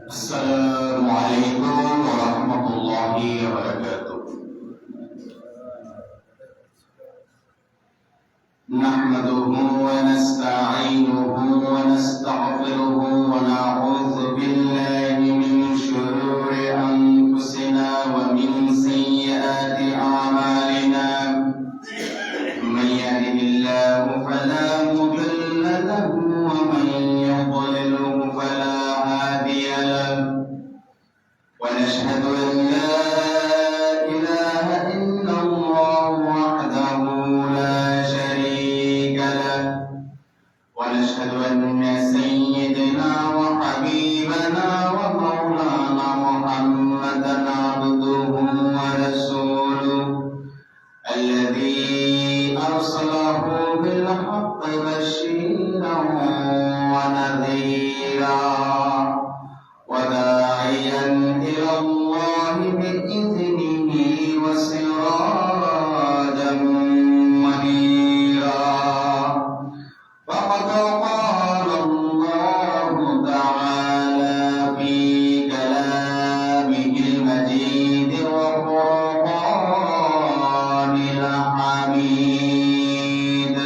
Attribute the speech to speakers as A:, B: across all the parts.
A: السلام عليكم ورحمة الله وبركاته. نحمده ونستعينه ونستغفره ونعوذ بالله من شرور أنفسنا ومن سيئات أعمالنا. من يهده الله فلا مضل له ومن يضلله فلا هادي له. ونشهد أن لا إله إلا الله وحده لا شريك له. ونشهد أن سيدنا وحبيبنا ومولانا محمدا عبده ورسوله الذي أرسله بالحق بشيرا ونذيرا وداعيا إلى الله بإذنه وسراجا منيرا. فقد قال الله تعالى في كلامه المجيد وفرقان الحميد: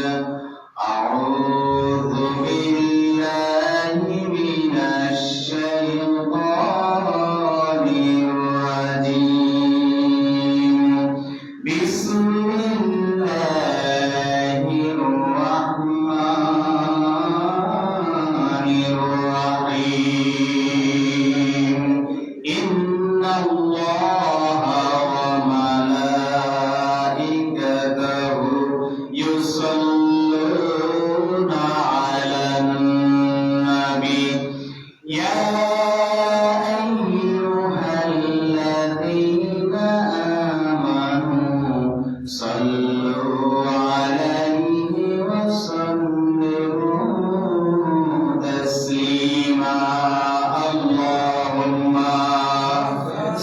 A: أعوذ بالله من الشيطان الرجيم. بسم الله الرحمن الرحيم. إن الله وملائكته يصلون على النبي يا أيها الذين آمنوا صلوا عليه وسلموا تسليما. اللهم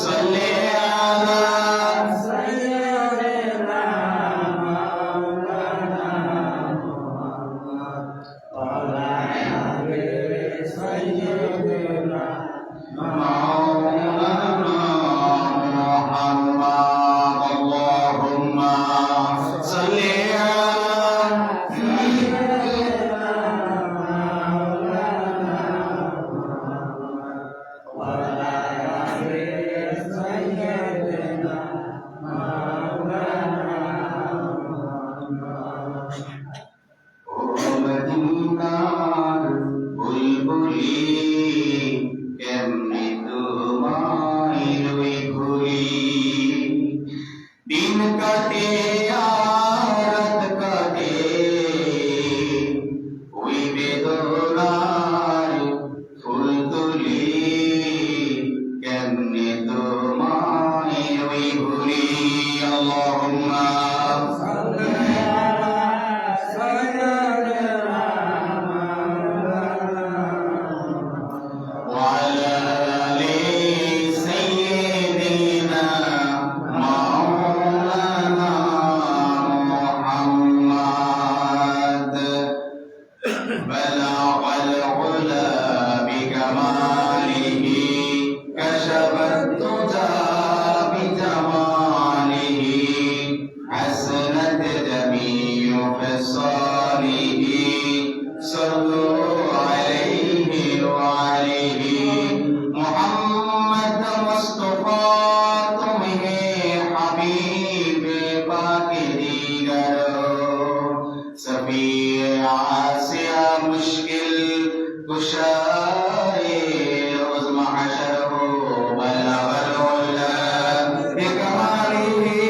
A: صل على سيدنا مولانا محمد وعلى آل سيدنا مولانا محمد. اللهم صل على سيدنا مولانا محمد وعلى آل سيدنا مولانا محمد. ও মদিনার বুলবুলি কেমনে তোমায় রই ঘুরি। দিন কাটে আর রাত কাটে ওই বেদনার ফুল তুলি। কেমনে তোমায় রই ঘুরি। আল্লাহুম্মা সাল্লি আলা সাইয়্যিদিনা মাওলানা وعلى آل سيدنا مولانا محمد. بلغ العلا بكماله كشف الدجى بجماله حسنت جميع خصاله. صلوا عليه وعليه محمد مصطفى तुम्हें हबीब पाक दीगर सफी आसिया मुश्किल कुशाए रोज महशर हो बलगल उला बिकमालिही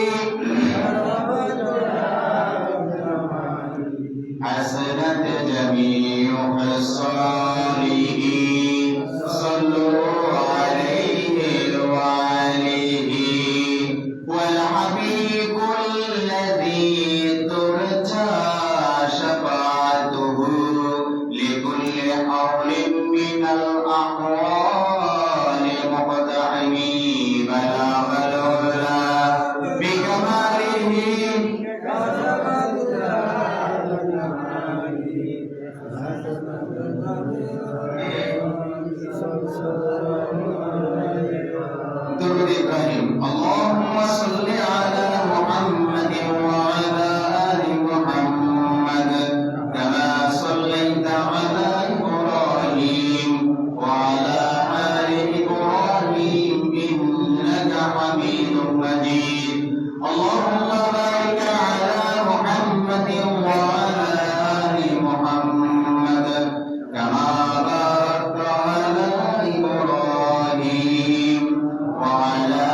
A: حسنت جميع خصاله. صلوا عليه وعليه والحبيب الذي ترجى شفاعته لكل حول من الأحوال مقتحم. بلغ العلا بكماله درود إبراهيم اللهم صل على محمد وعلى آل محمد كما صليت على إبراهيم وعلى آل إبراهيم إنك حميد مجيد اللهم بارك على محمد وعلى آل محمد كما باركت على إبراهيم وعلى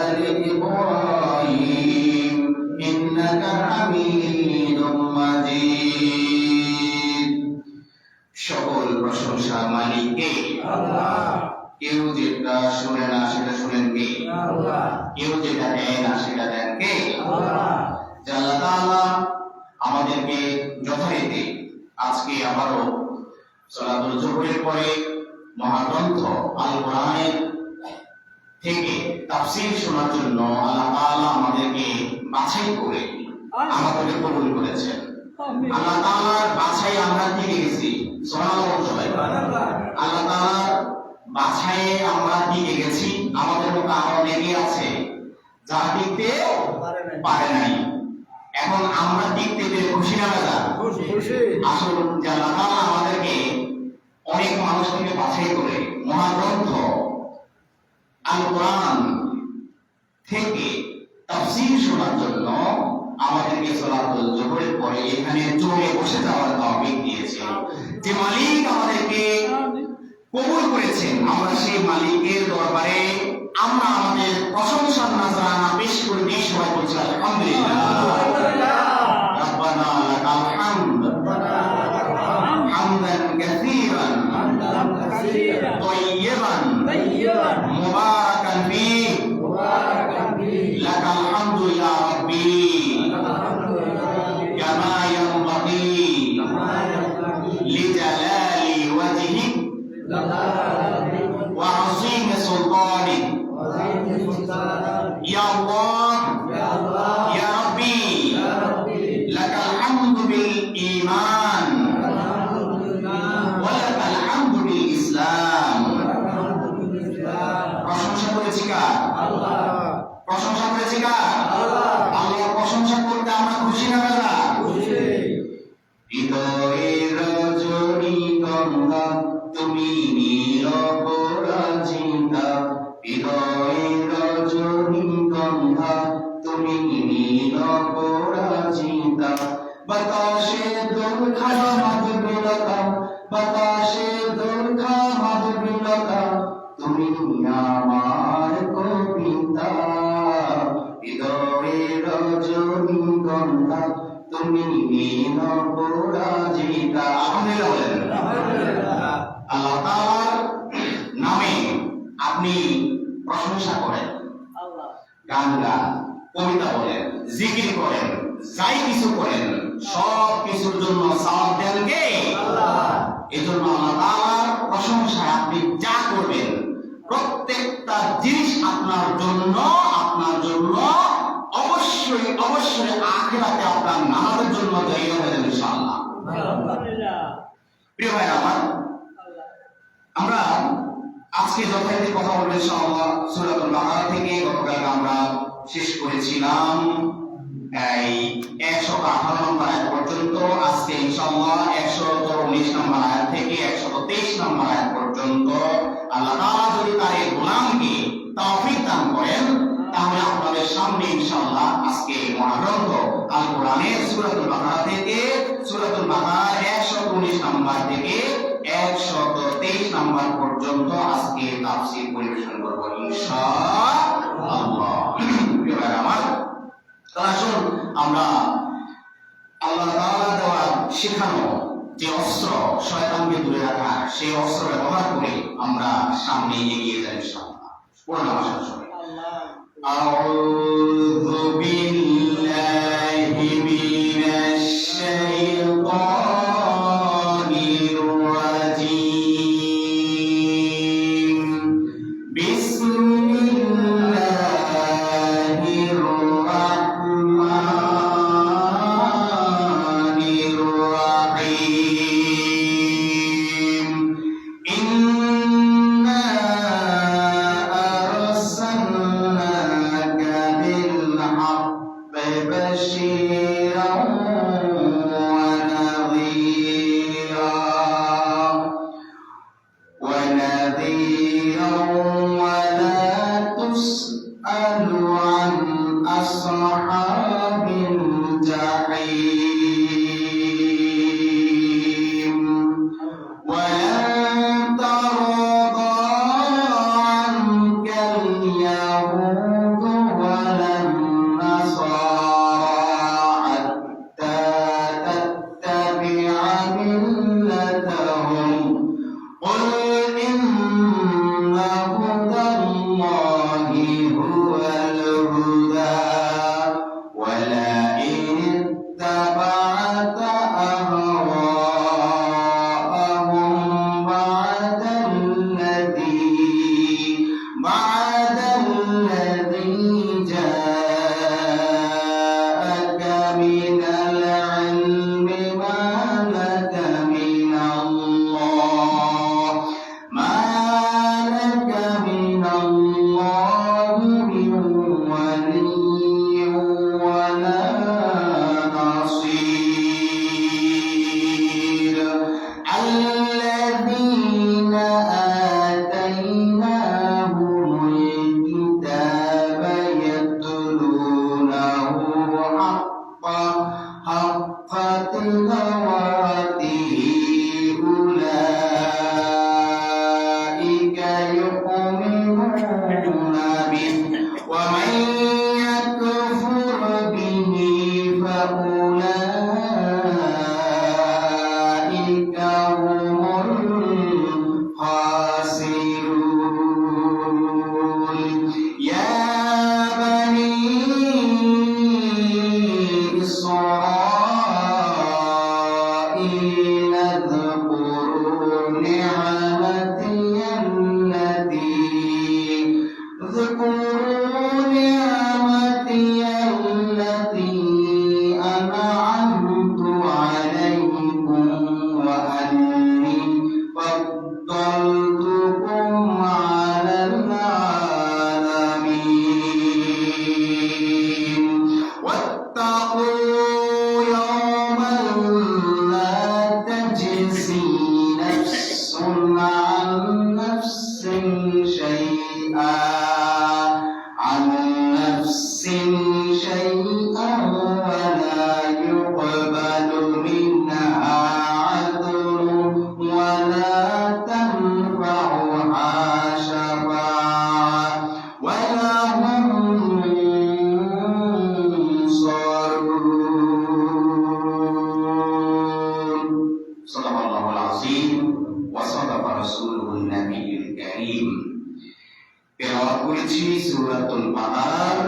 A: آل إبراهيم إنك حميد مجيد সকল প্রশংসা মালিককে আল্লাহ কেউ যেটা শুনে না সেটা শুনেন কে আল্লাহ কেউ যেটা দেয় না সেটা দেন কে আল্লাহ আল্লাহ তাআলা আমাদেরকে যথারীতি আজকে আবারো সালাতুল জোহরের পরে মহাগ্রন্থ আল কোরআনের থেকে তাফসীর শোনার জন্য আল্লাহ তাআলা আমাদেরকে বাছাই করে আমাদেরকে কবুল করেছেন আল্লাহ তাআলার বাছাই আমরা দিয়ে গেছি সুবহানাল্লাহ সবাই আল্লাহ তাআলার বাছাই আমরা দিয়ে গেছি আমাদের মতো আরো অনেকে আছে যারা দেখতে পারে নাই এখন আমরা দেখতে পেয়ে খুশি না বেজা খুশি আসলে যে আল্লাহ তাআলা আমাদেরকে অনেক মানুষকে বাছাই করে মহাগ্রন্থ আল কোরআন থেকে তাফসীর শোনার জন্য আমাদেরকে সালাতুল জোহরের পরে এখানে জমে বসে যাওয়ার তৌফিক দিয়েছেন যে মালিক আমাদেরকে কবুল করেছেন আমরা সেই মালিকের দরবারে আমরা আমাদের প্রশংসার নাজরানা পেশ করে দিই সবাই বলছি আলহামদুলিল্লাহ রব্বানা লাকাল হামদ হামদান কাসীরান তাইয়িবান মুবারাকান ফীহি লাকাল হামদু ইয়া রাব্বি কামা ইয়ানবাগি লিজালালি ওয়াজহিক وعظيم سلطانك يا الله يا ربي لك الحمد بالإيمان ولك الحمد بالإسلام প্রশংসা করেছি কার আল্লাহ প্রশংসা করেছি কার আল্লাহ আল্লাহর প্রশংসা করতে আমরা খুশি না বেজা খুশি হৃদয়ের রজনীগন্ধা তুমি নিরপরাজিতা হৃদয়ের রজনীগন্ধা তুমি নিরপরাজিতা বাতাসে দুর্খা মাধুরীলতা বাতাসে দুর্খা মাধুরীলতা তুমি আমার কবিতা হৃদয়ের রজনীগন্ধা তুমি নিরপরাজিতা আলহামদুলিল্লাহ আল্লাহ তাআলার নামে আপনি প্রশংসা করেন আল্লাহ গান গান কবিতা বলেন জিকির করেন যাই কিছু করেন সব কিছুর জন্য সওয়াব দেন কে আল্লাহ এজন্য আল্লাহ তাআলার প্রশংসা আপনি যা করবেন প্রত্যেকটা জিনিস আপনার জন্য অবশ্যই অবশ্যই আখিরাতে আপনার নামাজের জন্য জায়গা হবে ইনশাআল্লাহ আলহামদুলিল্লাহ প্রিয় ভাই আমার আমরা আজকে যথারীতি কথা বলবো ইনশাআল্লাহ সূরাতুল বাকারা থেকে গতকাল আমরা শেষ করেছিলাম এই 118 নম্বর আয়াত পর্যন্ত আজকে ইনশাআল্লাহ 119 নম্বর আয়াত থেকে 123 নম্বর আয়াত পর্যন্ত আল্লাহ তাআলা যদি তার এই গোলামকে তৌফিক দান করেন তাহলে আপনাদের সামনে ইনশাআল্লাহ আজকে মহাগ্রন্থ আল কোরআনের সূরাতুল বাকারা থেকে সূরাতুল বাকারা 119 নম্বর থেকে 123 নম্বর পর্যন্ত আজকে তাফসীর পরিবেশন করব ইনশাআল্লাহ প্রিয় ভাই আমার আসুন আমরা আল্লাহ তাআলা দেওয়া শেখানো যে অস্ত্র শয়তানকে দূরে রাখা সেই অস্ত্র ব্যবহার করে আমরা সামনে এগিয়ে যাই ইনশাআল্লাহ পড়লাম আসার সময় আউযু বিল্লাহি মিনাশ শাইতানির রাজীম বিসমিল্লাহির রাহমানির রাহিম ইন্না আরসালনা العظيم وصدق رسوله النبي الكريم তেলাওয়াত করেছি সূরাতুল বাকারার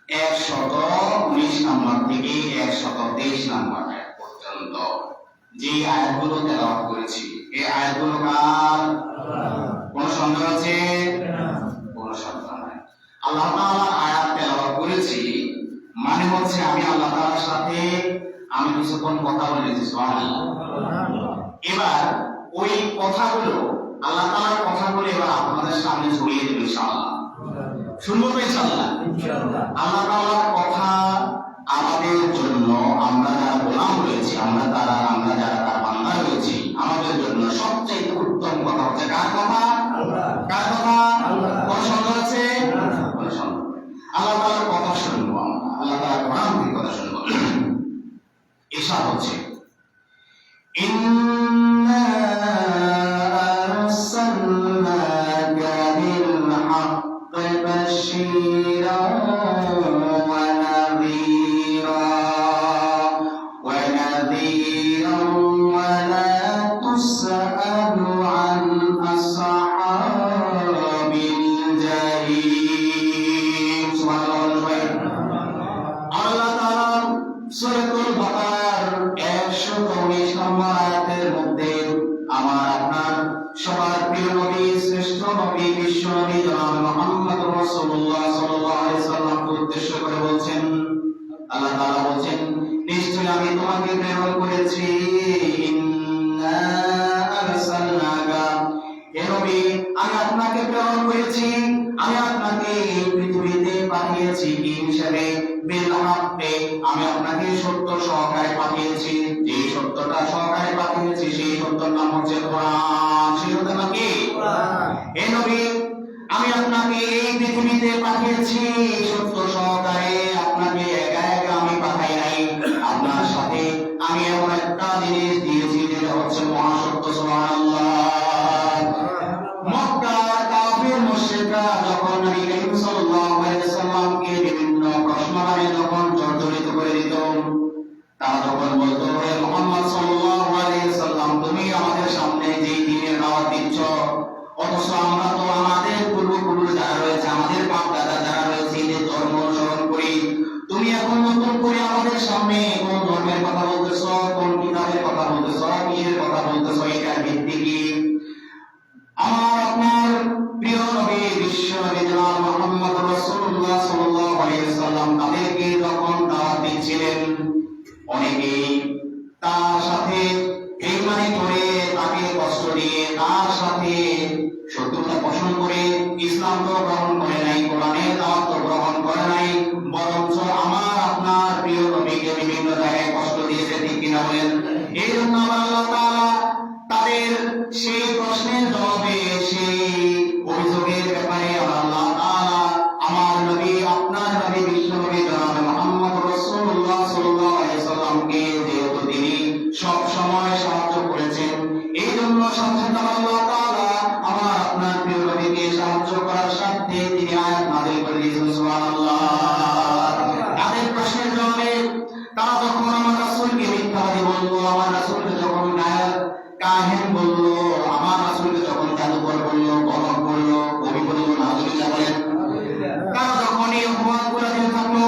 A: 119 নম্বর থেকে 123 নম্বর আয়াত পর্যন্ত। যে আয়াতগুলো তেলাওয়াত করেছি এই আয়াতগুলো কার? কোন সন্দেহ আছে? কোন সন্দেহ নাই। আল্লাহ তাআলার আয়াত তেলাওয়াত করেছি মানে হচ্ছে আমি আল্লাহ তাআলার সাথে আমি কিছুক্ষণ কথা বলেছি, সুবহানাল্লাহ। এবার ওই কথাগুলো আল্লাহ তাআলার কথাগুলো এবার আপনাদের সামনে ছড়িয়ে দেব ইনশাআল্লাহ। শুনবো তো ইনশাআল্লাহ? আল্লাহ তাআলার কথা আমাদের জন্য, আমরা যারা গোলাম রয়েছি, আমরা যারা তার বান্দা রয়েছি, আমাদের জন্য সবচেয়ে উত্তম কথা হচ্ছে কার কথা? কার কথা? কোন সন্দেহ আছে? কোন সন্দেহ নেই। আল্লাহ তাআলার কথা শুনবো আমরা, আল্লাহ তাআলার কোরআন থেকে কথা শুনবো। ইরশাদ হচ্ছে ইন্না আরসালনাকা বিল হাক্কি বাশীরান ওয়া নাযীরান ওয়া লা তুসআলু আন আসহাবিল জাহিম। সুবহানাল্লাহ। আল্লাহ তাআলা সূরাতুল বাকারার 119 নম্বর আয়াতের মধ্যে আমার আপনার সবার প্রিয় নবী, শ্রেষ্ঠ নবী, বিশ্ব নবী জনাব মুহাম্মদ রাসূলুল্লাহ সাল্লাল্লাহু আলাইহি সাল্লামকে উদ্দেশ্য করে বলছেন, আল্লাহ তাআলা বলছেন, নিশ্চয়ই আমি তোমাকে প্রেরণ করেছি, ইন্না আরসালনাকা, হে নবী আমি আপনাকে প্রেরণ করেছি, আমি আপনাকে পৃথিবীতে পাঠিয়েছি কি হিসেবে? বিল হাক্কি, আমি আপনাকে সত্য সহকারে পাঠিয়েছি। যে সত্যটা সহকারে পাঠিয়েছি সেই সত্যর নাম হচ্ছে কোরআন। সেই সত্যের নাম কি? কোরআন। হে নবী আমি আপনাকে এই পৃথিবীতে পাঠিয়েছি সত্য সহকারে, আপনাকে একা একা আমি পাঠাই নাই, আপনার সাথে আমি এমন একটা জিনিস দিয়েছি যেটা হচ্ছে মহাসত্য। সুবহানাল্লাহ। মক্কার কাফির মুশরিকরা যখন নবী করিম সাল্লাল্লাহু আলাইহি সাল্লামকে বিভিন্ন প্রশ্নে যখন জর্জরিত করে দিত, তারা যখন বলতো, হে মুহাম্মদ সাল্লাল্লাহু আলাইহি সাল্লাম তুমি আমাদের সামনে যে দ্বীনের দাওয়াত দিচ্ছ, অথচ আমরা তো আমাদের পূর্বপুরুষ যারা রয়েছে, আমাদের বাপ দাদা যারা রয়েছে, যে ধর্ম অনুসরণ করি, তুমি এখন নতুন করে আমাদের সামনে কোন ধর্মের কথা বলতেছ, কোন কিতাবের কথা বলতেছ, কিসের কথা বলতেছ, এটার ভিত্তি কি? আমার আপনার প্রিয় নবী, বিশ্ব নবী জনাব মুহাম্মদ রাসূলুল্লাহ সাল্লাল্লাহু আলাইহি সাল্লাম তাদেরকে যখন দাওয়াত দিচ্ছিলেন, অনেকেই তার সাথে বেঈমানি করে, তাকে কষ্ট দিয়ে, তার সাথে শত্রুতা পোষণ করে ইসলাম তো গ্রহণ করে নাই, কোরআনের দাওয়াত তো গ্রহণ করে নাই, বরঞ্চ আমার আপনার প্রিয় নবীকে বিভিন্ন জায়গায় কষ্ট দিয়েছে, ঠিক কিনা বলেন? এই জন্য আল্লাহ তাআলা তাদের সেই প্রশ্নের জবাবে, সেই অভিযোগের ব্যাপারে আল্লাহ তাআলা আমার নবী, আপনার নবী, বিশ্ব নবী জনাব মুহাম্মদ রাসূলুল্লাহ সাল্লাল্লাহু আলাইহি সাল্লামকে যেহেতু তিনি সব সময় সাহায্য করেছেন, এই জন্য সাথে আল্লাহ তাআলা আমার আপনার প্রিয় নবীকে সাহায্য করার সাথে তিনি আয়াত নাযিল করে দিয়েছেন। সুবহানাল্লাহ। তাদের প্রশ্নের জবাবে তারা যখন আমার রাসূলকে মিথ্যাবাদী বলল, আমার রাসূলকে যখন কাহিন বলল, আমার রাসূলকে যখন জাদুকর বলল, গণক বলল, কবি বলল, নাউযুবিল্লাহ বলেন, তারা যখন এই অপবাদগুলো দিতে থাকলো,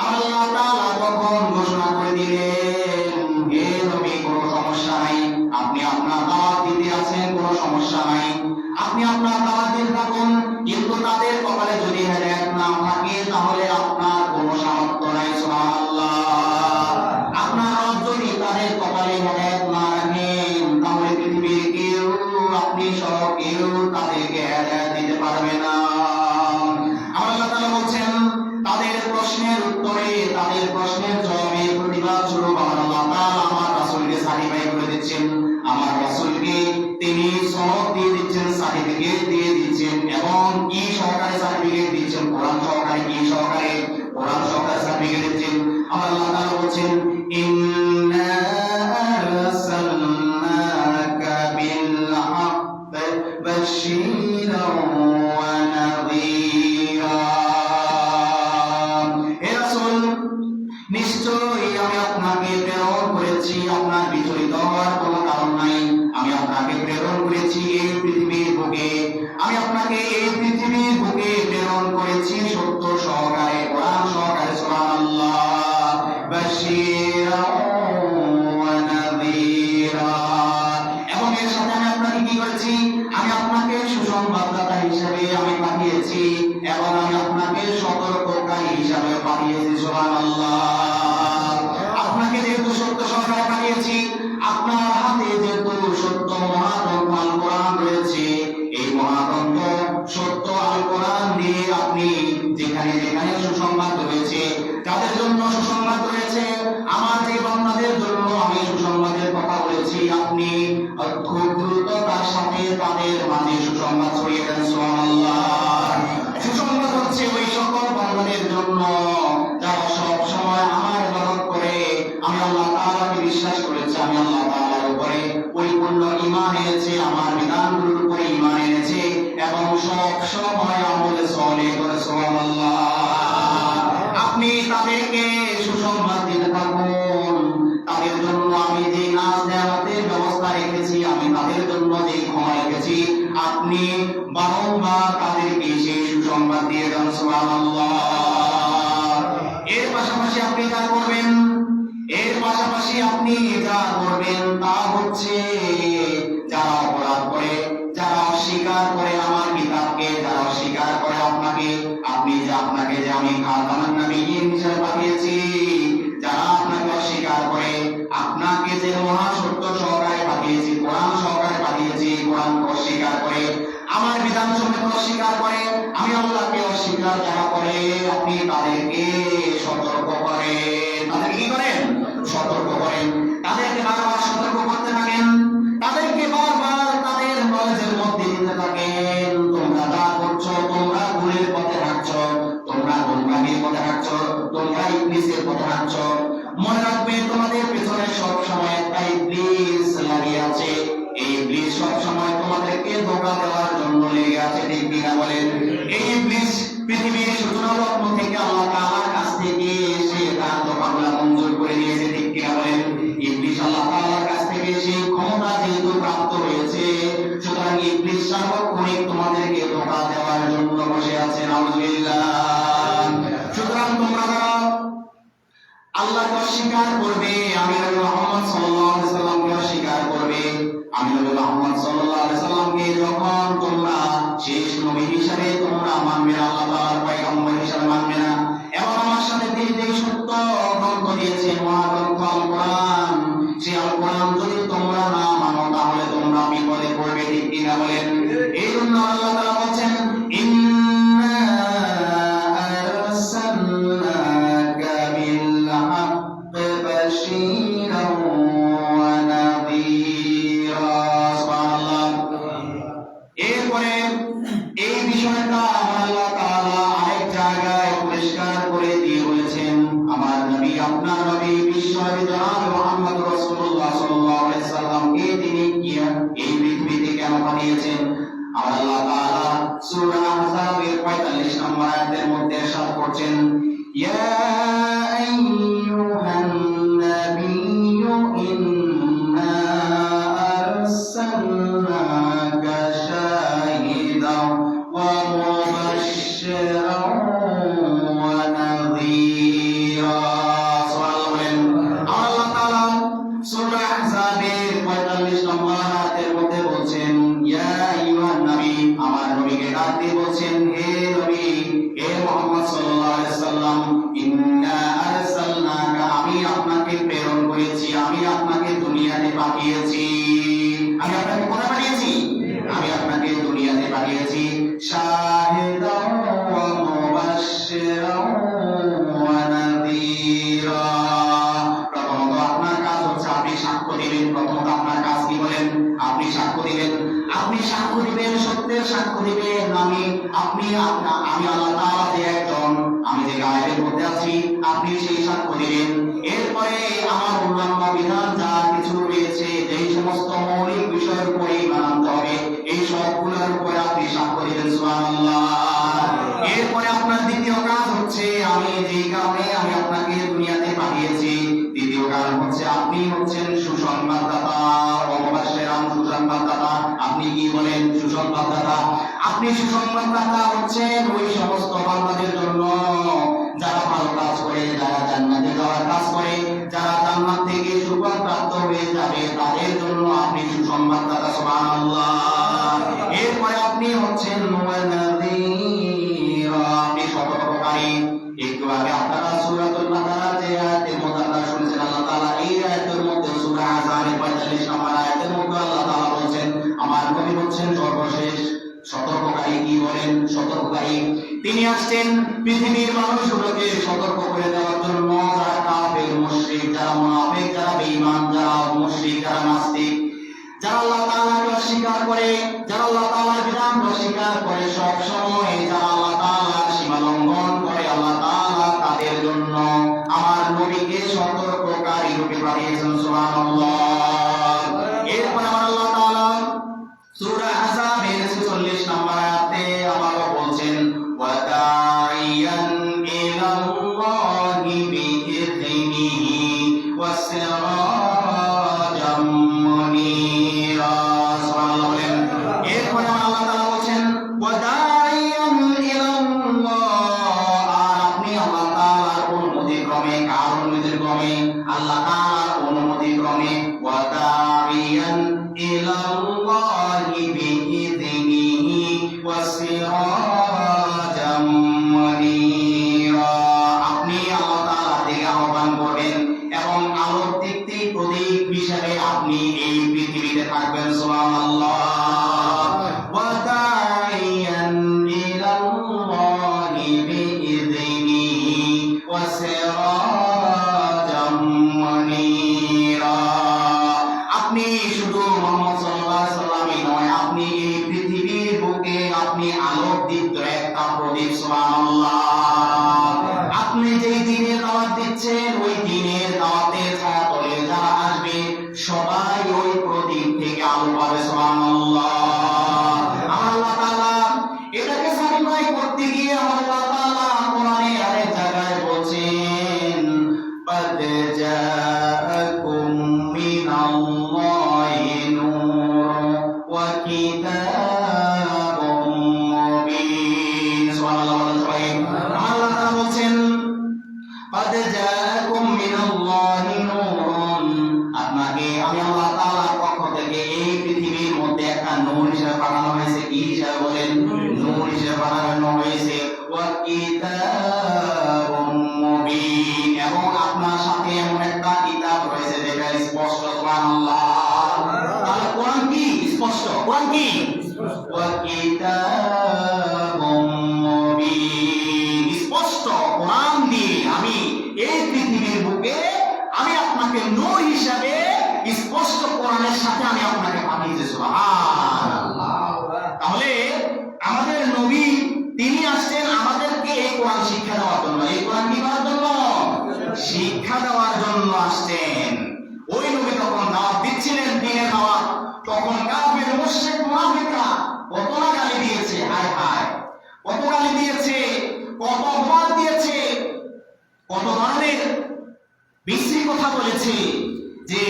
A: আল্লাহ তাআলা তখন ঘোষণা করে দিলেন, হে নবী কোনো সমস্যা নাই, আপনি আপনার দাওয়াত দিতে আছেন, কোনো সমস্যা নাই, আপনি আপনার দাওয়াত দিতে থাকুন, কিন্তু তাদের কপালে যদি হেদায়েত না থাকে তাহলে আপনার কোনো সামর্থ্য নাই। সুবহানাল্লাহ। আপনার রব যদি তাদের কপালে হেদায়েত না রাখেন তাহলে পৃথিবীর কেউ, আপনি সহ কেউ তাদেরকে হেদায়েত দিতে পারবে না। আল্লাহ তাআলা বলছেন, তাদের প্রশ্নের উত্তরে, তাদের প্রশ্নের জবাবে প্রতিবাদ স্বরূপ আল্লাহ তাআলা আমার রাসূলকে সার্টিফাই করে দিচ্ছেন, আমার রাসূলকে তিনি সনদ দিয়ে দিচ্ছেন, সার্টিফিকেট দিয়ে দিচ্ছেন, এবং কি সহকারে সার্টিফিকেট দিচ্ছেন? কোরআন সহকারে। কি সহকারে? কোরআন সহকারে সার্টিফিকেট দিচ্ছেন। আল্লাহ তাআলা বলছেন, ইন্না আরসালনাকা বিল হাক্কি বাশীরান ওয়া নাযীরা। হে রাসূল নিশ্চয়ই আমি আপনাকে প্রেরণ করেছি, আপনার বিচলিত হওয়ার কোনো কারণ নাই, আপনাকে প্রেরণ করেছি এই পৃথিবীর বুকে, আমি আপনাকে এই পৃথিবীর বুকে প্রেরণ করেছি সত্য সহকারে, কোরআন সহকারে। সুবহানাল্লাহ। বাশীরাও ওয়া নাযীরা। এবং এর সাথে আমি আপনাকে কি করেছি? আমি আপনাকে সুসংবাদদাতা হিসেবে আমি পাঠিয়েছি এবং আমি আপনাকে সতর্ককারী হিসাবে পাঠিয়েছি। সুবহানাল্লাহ। আপনাকে যেহেতু সত্য সহকারে পাঠিয়েছি, আপনার হাতে যেহেতু সত্য মহাগ্রন্থ আল কোরআন রয়েছে, এই মহাগ্রন্থ সত্য আল কোরআন দিয়ে আপনি যেখানে যেখানে সুসংবাদ রয়েছে, যাদের জন্য সুসংবাদ রয়েছে, আমার যে বান্দাদের জন্য আমি সুসংবাদের কথা বলেছি, আপনি খুব দ্রুততার সাথে তাদের মাঝে সুসংবাদ ছড়িয়ে দেন। সুবহানাল্লাহ। সুসংবাদ হচ্ছে ওই সকল বান্দাদের জন্য যারা সব সময় আমার ইবাদত করে, আমি আল্লাহ তাআলাকে বিশ্বাস করেছে, আমি আল্লাহ তাআলার উপরে পরিপূর্ণ ঈমান এনেছে, আমার বিধানগুলোর উপরে ঈমান এনেছে এবং সব সময় আমলে সালেহ করে। সুবহানাল্লাহ। আপনি তাদেরকে সুসংবাদ দিতে থাকুন। তাদের জন্য আমি যে নাজ নেয়ামতের ব্যবস্থা রেখেছি, আমি তাদের জন্য যে ক্ষমা রেখেছি, আপনি বারংবার তাদেরকে সেই সুসংবাদ দিয়ে দেন। সুবহানাল্লাহ। এর পাশাপাশি আপনি যা করবেন, এর পাশাপাশি আপনি যা করবেন তা হচ্ছে যারা অপরাধ করে, যারা অস্বীকার করে আমার কিতাবকে, যারা অস্বীকার করে আপনাকে, আপনাকে যে আমি খাতামান নবিয়্যিন হিসেবে পাঠিয়েছি, যারা আপনাকে অস্বীকার করে, আপনাকে যে মহা সত্য সহকারে পাঠিয়েছি, কোরআন সহকারে পাঠিয়েছি, কোরআনকে অস্বীকার করে, আমার বিধান সমেত অস্বীকার করে, আমি আল্লাহকে অস্বীকার যারা করে, আপনি তাদেরকে সতর্ক করেন। তাদেরকে কি করেন? সতর্ক করেন। তাদেরকে বারবার সতর্ক করতে থাকেন, তাদেরকে বারবার তাদের নলেজের মধ্যে দিতে থাকেন। তোমরা যা করছো, তোমরা ভুলের পথে হাঁটছো, তোমরা গোমরাহির পথে হাঁটছো, তোমরা ইবলিসের পথে হাঁটছো। মনে রাখবে তোমাদের পেছনে সব সময় একটা ইবলিস লাগিয়ে আছে। এই ইবলিস সব সময় তোমাদেরকে ধোঁকা দেওয়ার জন্য লেগে আছে। ঠিক কিনা বলেন? এই ইবলিস পৃথিবীর সূচনা লগ্ন থেকে আল্লাহ তাআলার কাছ থেকে এসে তার ধোঁকাগুলো মঞ্জুর করে নিয়েছে। ঠিক কিনা বলেন? ইবলিস আল্লাহ তাআলার কাছ থেকে সেই ক্ষমতা যেহেতু প্রাপ্ত হয়েছে, সুতরাং ইবলিস সার্বক্ষণিক তোমাদেরকে ধোঁকা দেওয়ার জন্য বসে আছে। নাউযুবিল্লাহ। সুতরাং তোমরা যারা আল্লাহকে অস্বীকার করবে, আমি নবী মুহাম্মদ সাল্লাল্লাহু আলাইহি সাল্লামকে অস্বীকার করবে, আমি নবী মুহাম্মদ সাল্লাল্লাহু আলাইহি সাল্লামকে যখন তোমরা শেষ নবী হিসেবে তোমরা মানবে না, আল্লাহ তাআলার পয়গম্বর হিসেবে মানবে না, এবং আমার সাথে তিনি যে সত্য গ্রন্থ দিয়েছেন, মহাগ্রন্থ আল কোরআন, সেই আল কোরআন যদি তোমরা না মানো, তাহলে তোমরা বিপদে পড়বে। ঠিক কিনা বলেন? এই জন্য আল্লাহ তাআলা বলেন, ইন্না আরসালনাকা বিল হাক্কি বাশীরাও ওয়া নাযীরা। সুবহানাল্লাহ। এরপরে এই বিষয়টা আল্লাহ তাআলা আরেক জায়গায় পরিষ্কার করে দিয়ে বলেছেন, আমার নবী, আপনার নবী বিশ্বনবী জনাব মুহাম্মদ রাসূলুল্লাহ সাল্লাল্লাহু আলাইহি সাল্লামকে তিনি এই পৃথিবীতে কেন পাঠিয়েছেন? আল্লাহ তাআলা সূরা আহজাবের 45 নম্বর আয়াতের মধ্যে ইরশাদ করছেন, ইয়া আইয়ুহান নাবিয়্যু ইন্না আরসালনাকা শাহিদাও ওয়া মুবাশশিরাও ওয়া নাযীরা। সুবহানাল্লাহ। আল্লাহ তাআলা সূরা আহজাবের 45 নম্বর আয়াতের মধ্যে বলছেন, ইয়া আইয়ুহান নবী, আমার নবীকে ডাক দিয়ে বলছেন, হে নবী, হে মুহাম্মদ সাল্লাল্লাহু আলাইহি সাল্লাম, ইন্না আরসালনাকা, আমি আপনাকে প্রেরণ করেছি, আমি আপনাকে দুনিয়াতে পাঠিয়েছি। আমি আপনাকে কোথায় পাঠিয়েছি? আমি আপনাকে দুনিয়াতে পাঠিয়েছি শাহিদাও ওয়া মুবাশশিরাও ওয়া নাযীরা। প্রথমত আপনার কাজ হচ্ছে আপনি সাক্ষ্য দিবেন। প্রথমত আপনার কাজ কি বলেন? আপনি সাক্ষ্য দিবেন। আপনি সাক্ষ্য দিবেন, সত্যের সাক্ষ্য দিবেন। আমি আল্লাহ তাআলা যে একজন, আমি যে গায়েবের মধ্যে আছি, আপনি সেই সাক্ষ্য দিবেন। এরপরে আমার অন্যান্য বিধান যা কিছু রয়েছে, যেই সমস্ত মৌলিক বিষয়ের উপরে মানতে হবে, এই সবগুলোর উপরে আপনি সাক্ষ্য দিবেন। সুবহানাল্লাহ। এরপরে আপনার দ্বিতীয় কাজ হচ্ছে, আমি যেই কারণে আমি আপনাকে দুনিয়াতে পাঠিয়েছি, দ্বিতীয় কারণ হচ্ছে আপনি হচ্ছেন সুসংবাদদাতা, মুবাশশিরান, সুসংবাদ সুসংবাদদাতা। আপনি কি বলেন? সুসংবাদদাতা। আপনি সুসংবাদদাতা হচ্ছেন ওই সমস্ত বান্দাদের জন্য যারা ভালো কাজ করে, যারা জান্নাতে যাওয়ার কাজ করে, যারা জান্নাত থেকে সুফল প্রাপ্ত হয়ে যাবে, তাদের জন্য আপনি সুসংবাদদাতা। সুবহানাল্লাহ। এরপরে আপনি হচ্ছেন মুনাযির, আপনি সতর্ককারী। একটু আগে আপনারা সূরাতুল বাকারা যে আয়াতের মধ্যে আপনারা শুনেছেন, আল্লাহ তাআলা এই আয়াতের মধ্যে সূরা আহজাবের 45 নম্বর আয়াতের মধ্যে আল্লাহ তাআলা বলেন আমার নবী হচ্ছেন সর্বশেষ সতর্ককারী। কি বলেন? সতর্ককারী। তিনি আসছেন পৃথিবীর মানুষগুলোকে সতর্ক করে দেওয়ার জন্য, যারা কাফের, মুশরিক, যারা মুনাফিক, যারা বেঈমান, যারা মুশরিক, যারা নাস্তিক, যারা আল্লাহ তাআলাকে অস্বীকার করে, যারা আল্লাহ তাআলার বিধান অস্বীকার করে, সব সময় যারা আল্লাহ তাআলার সীমা লঙ্ঘন করে, আল্লাহ তাআলা তাদের জন্য আমার নবীকে সতর্ককারী রূপে পাঠিয়েছেন। সুবহানাল্লাহ। এরপর আমার আল্লাহ তাআলা সূরা আহজাবের 46 নম্বর আয়াতে আবারও বলছেন ওয়া দা'iয়ান ইলাল্লাহি বিইযনিহি ওয়াস সিরাজাম মুনীরা। সুবহানাল্লাহ বলেন। এরপরে আল্লাহ তাআলা বলছেন ওয়া দা'iয়ান ইলাল্লাহ, আর আপনি আল্লাহ তাআলার অনুমতি ক্রমে, কার অনুমতি ক্রমে? আল্লাহ তাআলার অনুমতি ক্রমে। ওয়া দা'iয়ান ইলাল্লাহি বিইযনিহি ওয়াস সিরাজাম মুনীরা, আপনি আল্লাহ তাআলার দিকে আহ্বান করবেন এবং আলোর দীপ্তি প্রদীপ হিসেবে আপনি এই পৃথিবীতে থাকবেন। সুবহানাল্লাহ। ওয়া দা'iয়ান ইলাল্লাহি বিইযনিহি ওয়াস সিরাজাম মুনীরা, আপনি শুধু মুহাম্মদ সাল্লাল্লাহু আলাইহি ওয়াসাল্লামই নয়, আপনি এই পৃথিবীর বুকে আপনি আলোকদীপ্ত একটা প্রদীপ। সুবহানাল্লাহ। আপনি যেই দ্বীনের দাওয়াত দিচ্ছেন, ওই দ্বীনের দাওয়াতের ছায়াতলে যারা আসবে সবাই ওই প্রদীপ থেকে আলো পাবে। সুবহানাল্লাহ। আল্লাহ তাআলা এটাকে সার্টিফাই করতে গিয়ে আল্লাহ তাআলা কোরআনের আরেক জায়গায় বলছেন قد جاءكم من الله نور وكتاب مبين। সুবহানাল্লাহ। আল্লাহ তাআলা বলছেন قد جاءكم من الله نور, আপনাকে আমি আল্লাহ তাআলার পক্ষ থেকে এই পৃথিবীর মধ্যে একটা নূর হিসেবে পাঠানো হয়েছে। কি হিসেবে বলেন? নূর হিসেবে পাঠানো হয়েছে। ওয়া কিতাবুম মুবিন, এবং আপনার সাথে এমন একটা কিতাব রয়েছে যেটা স্পষ্ট। সুবহানাল্লাহ। তাহলে কোরআন কি? স্পষ্ট। কোরআন কি? ওয়া কিতাবুম মুবিন, স্পষ্ট কোরআন দিয়ে আমি এই পৃথিবীর বুকে আমি আপনাকে নূর হিসাবে স্পষ্ট কোরআনের সাথে আমি আপনাকে পাঠিয়েছি। সুবহানাল্লাহ। তাহলে আমাদের নবী তিনি আসছেন আমাদেরকে এই কোরআন শিক্ষা দেওয়ার জন্য। এই কোরআন কি করার জন্য? শিক্ষা দেওয়ার জন্য আসছেন। ওই নবী যখন দাওয়াত দিচ্ছিলেন দ্বীনের দাওয়াত, তখন কাফির, মুশরিক, মুনাফিকরা কত না গালি দিয়েছে। হায় হায়, কত গালি দিয়েছে, কত অপমান দিয়েছে, কত ধরনের বিশ্রী কথা বলেছে যে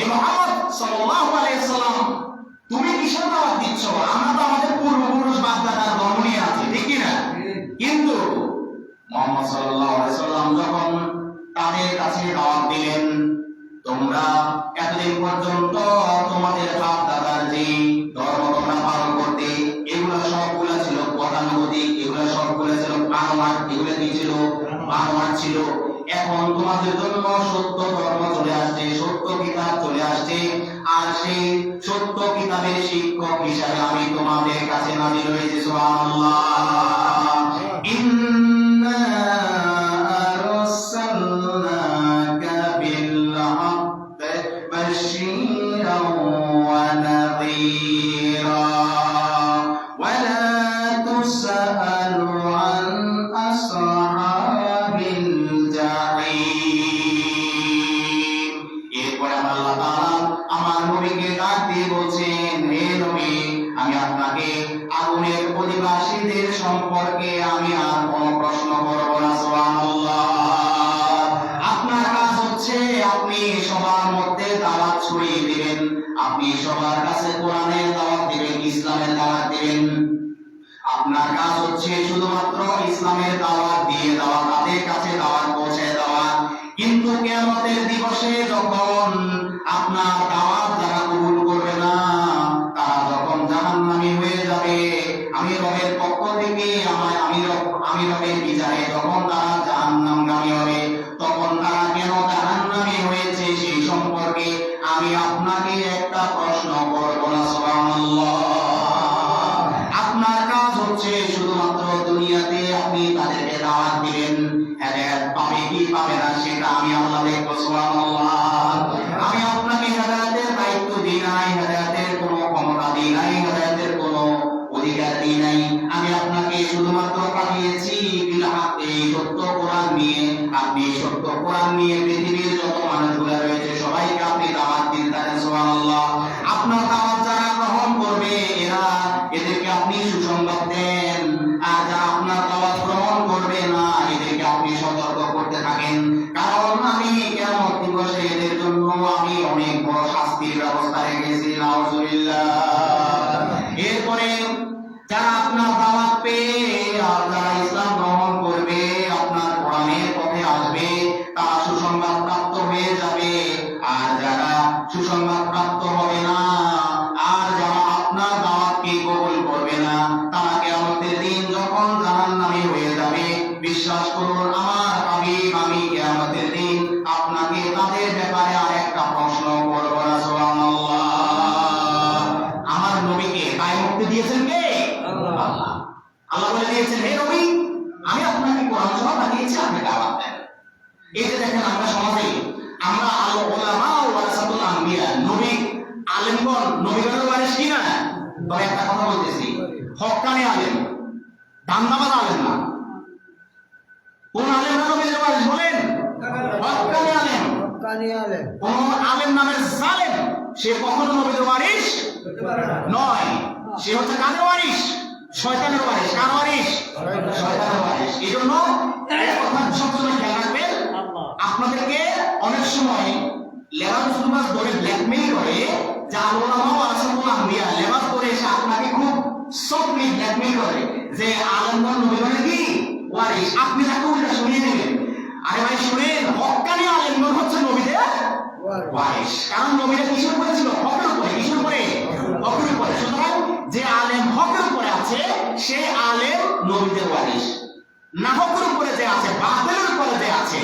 A: এ মুহাম্মদ সাল্লাল্লাহু আলাইহি ওয়াসাল্লাম তুমি কিসের দাওয়াত দিচ্ছ? আমরা তো আমাদের পূর্বপুরুষ বাপ-দাদার ধর্ম নিয়ে আছি, ঠিক কি না? কিন্তু মুহাম্মদ সাল্লাল্লাহু আলাইহি ওয়াসাল্লাম যখন তাদের কাছে দাওয়াত দিলেন, তোমরা এতদিন পর্যন্ত তোমাদের বাপ-দাদার যে ধর্ম তোমরা পালন করতে, এগুলো সবগুলো ছিল গতানুগতিক, এগুলো সবগুলো ছিল বানোয়াট, এগুলো কি ছিল? বানোয়াট ছিল। এখন তোমাদের জন্য সত্য ধর্ম চলে আসছে, সত্য কিতাব চলে আসছে, আর সেই সত্য কিতাবের শিক্ষক হিসাবে আমি তোমাদের কাছে নাজিল হয়েছি। সুবহানাল্লাহ। ইন্না আরসালনাকা বিল হাক্কি বাশীরাও ওয়া নাযীরা ওয়া লা তুসআলু আন আসহাবিল জাহিম। এরপরে আল্লাহ তাআলা আমার নবীকে ডাক দিয়ে বলছেন, হে নবী, আমি আপনাকে আগুনের অধিবাসীদের সম্পর্কে আমি আর কোনো প্রশ্ন করব না। সুবহানাল্লাহ। আপনার কাজ হচ্ছে আপনি সবার মধ্যে দাওয়াত ছড়িয়ে দিবেন, আপনি সবার কাছে দাওয়াত দিবেন। আপনার কাজ হচ্ছে শুধুমাত্র ইসলামের দাওয়াত দিয়ে দেওয়া, তাদের কাছে দাওয়াত পৌঁছে দেওয়া। কিন্তু কিয়ামতের দিবসে যখন আপনার দাওয়াত যারা কবুল করবে না, তারা যখন জাহান্নামী হয়ে যাবে, আমি রবের পক্ষ থেকে আমি রবের বিচারে যখন তারা জাহান্নামগামী হবে, তখন তারা কেন জাহান্নামী হয়েছে সেই সম্পর্কে আমি আপনাকে একটা প্রশ্ন করব না। সুবহানাল্লাহ। আপনার কাজ হচ্ছে শুধুমাত্র দুনিয়াতে আপনি তাদেরকে দাওয়াত দিবেন, হেদায়েত পাবে কি পাবে না সেটা আমি আল্লাহ দেখব। সুবহানাল্লাহ। আমি আপনাকে হেদায়েতের দায়িত্ব দিই নাই, হেদায়েতের কোনো ক্ষমতা দিই নাই, হেদায়েতের কোনো অধিকার দিই নাই। আমি আপনাকে শুধুমাত্র পাঠিয়েছি বিল হক, এই সত্য কোরআন নিয়ে। আপনি সত্য কোরআন নিয়ে পৃথিবীর যত মানুষগুলো রয়েছে সবাইকে আপনি দাওয়াত দিন। সুবহানাল্লাহ। আপনার দাওয়াত যারা গ্রহণ করবে এদেরকে আপনি সুসংবাদ দেন, আর যারা আপনার দাওয়াত গ্রহণ করবে না এদেরকে আপনি সতর্ক করতে থাকেন। কারণ আমি কিয়ামত দিবসে এদের জন্য আমি অনেক বড় শাস্তির ব্যবস্থা রেখেছি। নাউজুবিল্লাহ। এরপরে যারা আপনার দাওয়াত পেয়ে আর যারা ইসলাম গ্রহণ করবে, আপনার কোরআনের পথে আসবে, তারা সুসংবাদ প্রাপ্ত হয়ে যাবে। আর যারা সুসংবাদ প্রাপ্ত হবে না, আর যারা আপনার দাওয়াতকে কবুল করবে না, তারা কিয়ামতের দিন যখন জাহান্নামী হয়ে যাবে, বিশ্বাস করুন আমার হাবিব, আমি কিয়ামতের দিন আপনাকে তাদের ব্যাপারে আরেকটা প্রশ্ন করব না। সুবহানাল্লাহ। আমার নবীকে গায়ে মুক্তি দিয়েছেন কে? আল্লাহ। আল্লাহ বলে দিয়েছেন, হে নবী, আমি আপনাকে কোরআন সহ পাঠিয়েছি, আপনি দাওয়াত দেন। এই যে দেখেন আমরা সমাজে আমরা আল উলামা ওয়ারাসাতুল আম্বিয়া, নবী আলেমগণ নবীগণের ওয়ারিস কি না? তবে একটা কথা বলতেছি, হক্কানি আলেম, দান্দাবাজ আলেম না। কোন আলেম না নবীর ওয়ারিস বলেন? হক্কানি আলেম। কোন আলেম নামের জালেম সে কখনো নবীর ওয়ারিস নয়। সে হচ্ছে কাদের ওয়ারিস? শয়তানের ওয়ারিস। কার ওয়ারিস? শয়তানের ওয়ারিস। এই জন্য এই কথা সবসময় খেয়াল রাখবেন। আপনাদেরকে অনেক সময় লেবাস সুবাস ধরে ব্ল্যাকমেইল করে, যে আলেমা ওয়ারাসাতুল আম্বিয়া লেবাস করে এসে আপনাকে খুব সফটলি ব্ল্যাকমেইল করে যে আলেমগণ নবীগণের কি ওয়ারিস। আপনি তাকে উল্টা শুনিয়ে দিবেন। আরে ভাই শুনেন, হক্কানি আলেমগণ হচ্ছে নবীদের ওয়ারিস। কারণ নবীরা কিসের উপরে ছিল? হকের উপরে। কিসের উপরে? হকের উপরে। সুতরাং যে আলেম হকের উপরে আছে সে আলেম নবীদের ওয়ারিস। না হকের উপরে যে আছে, বাতিলের উপরে যে আছে,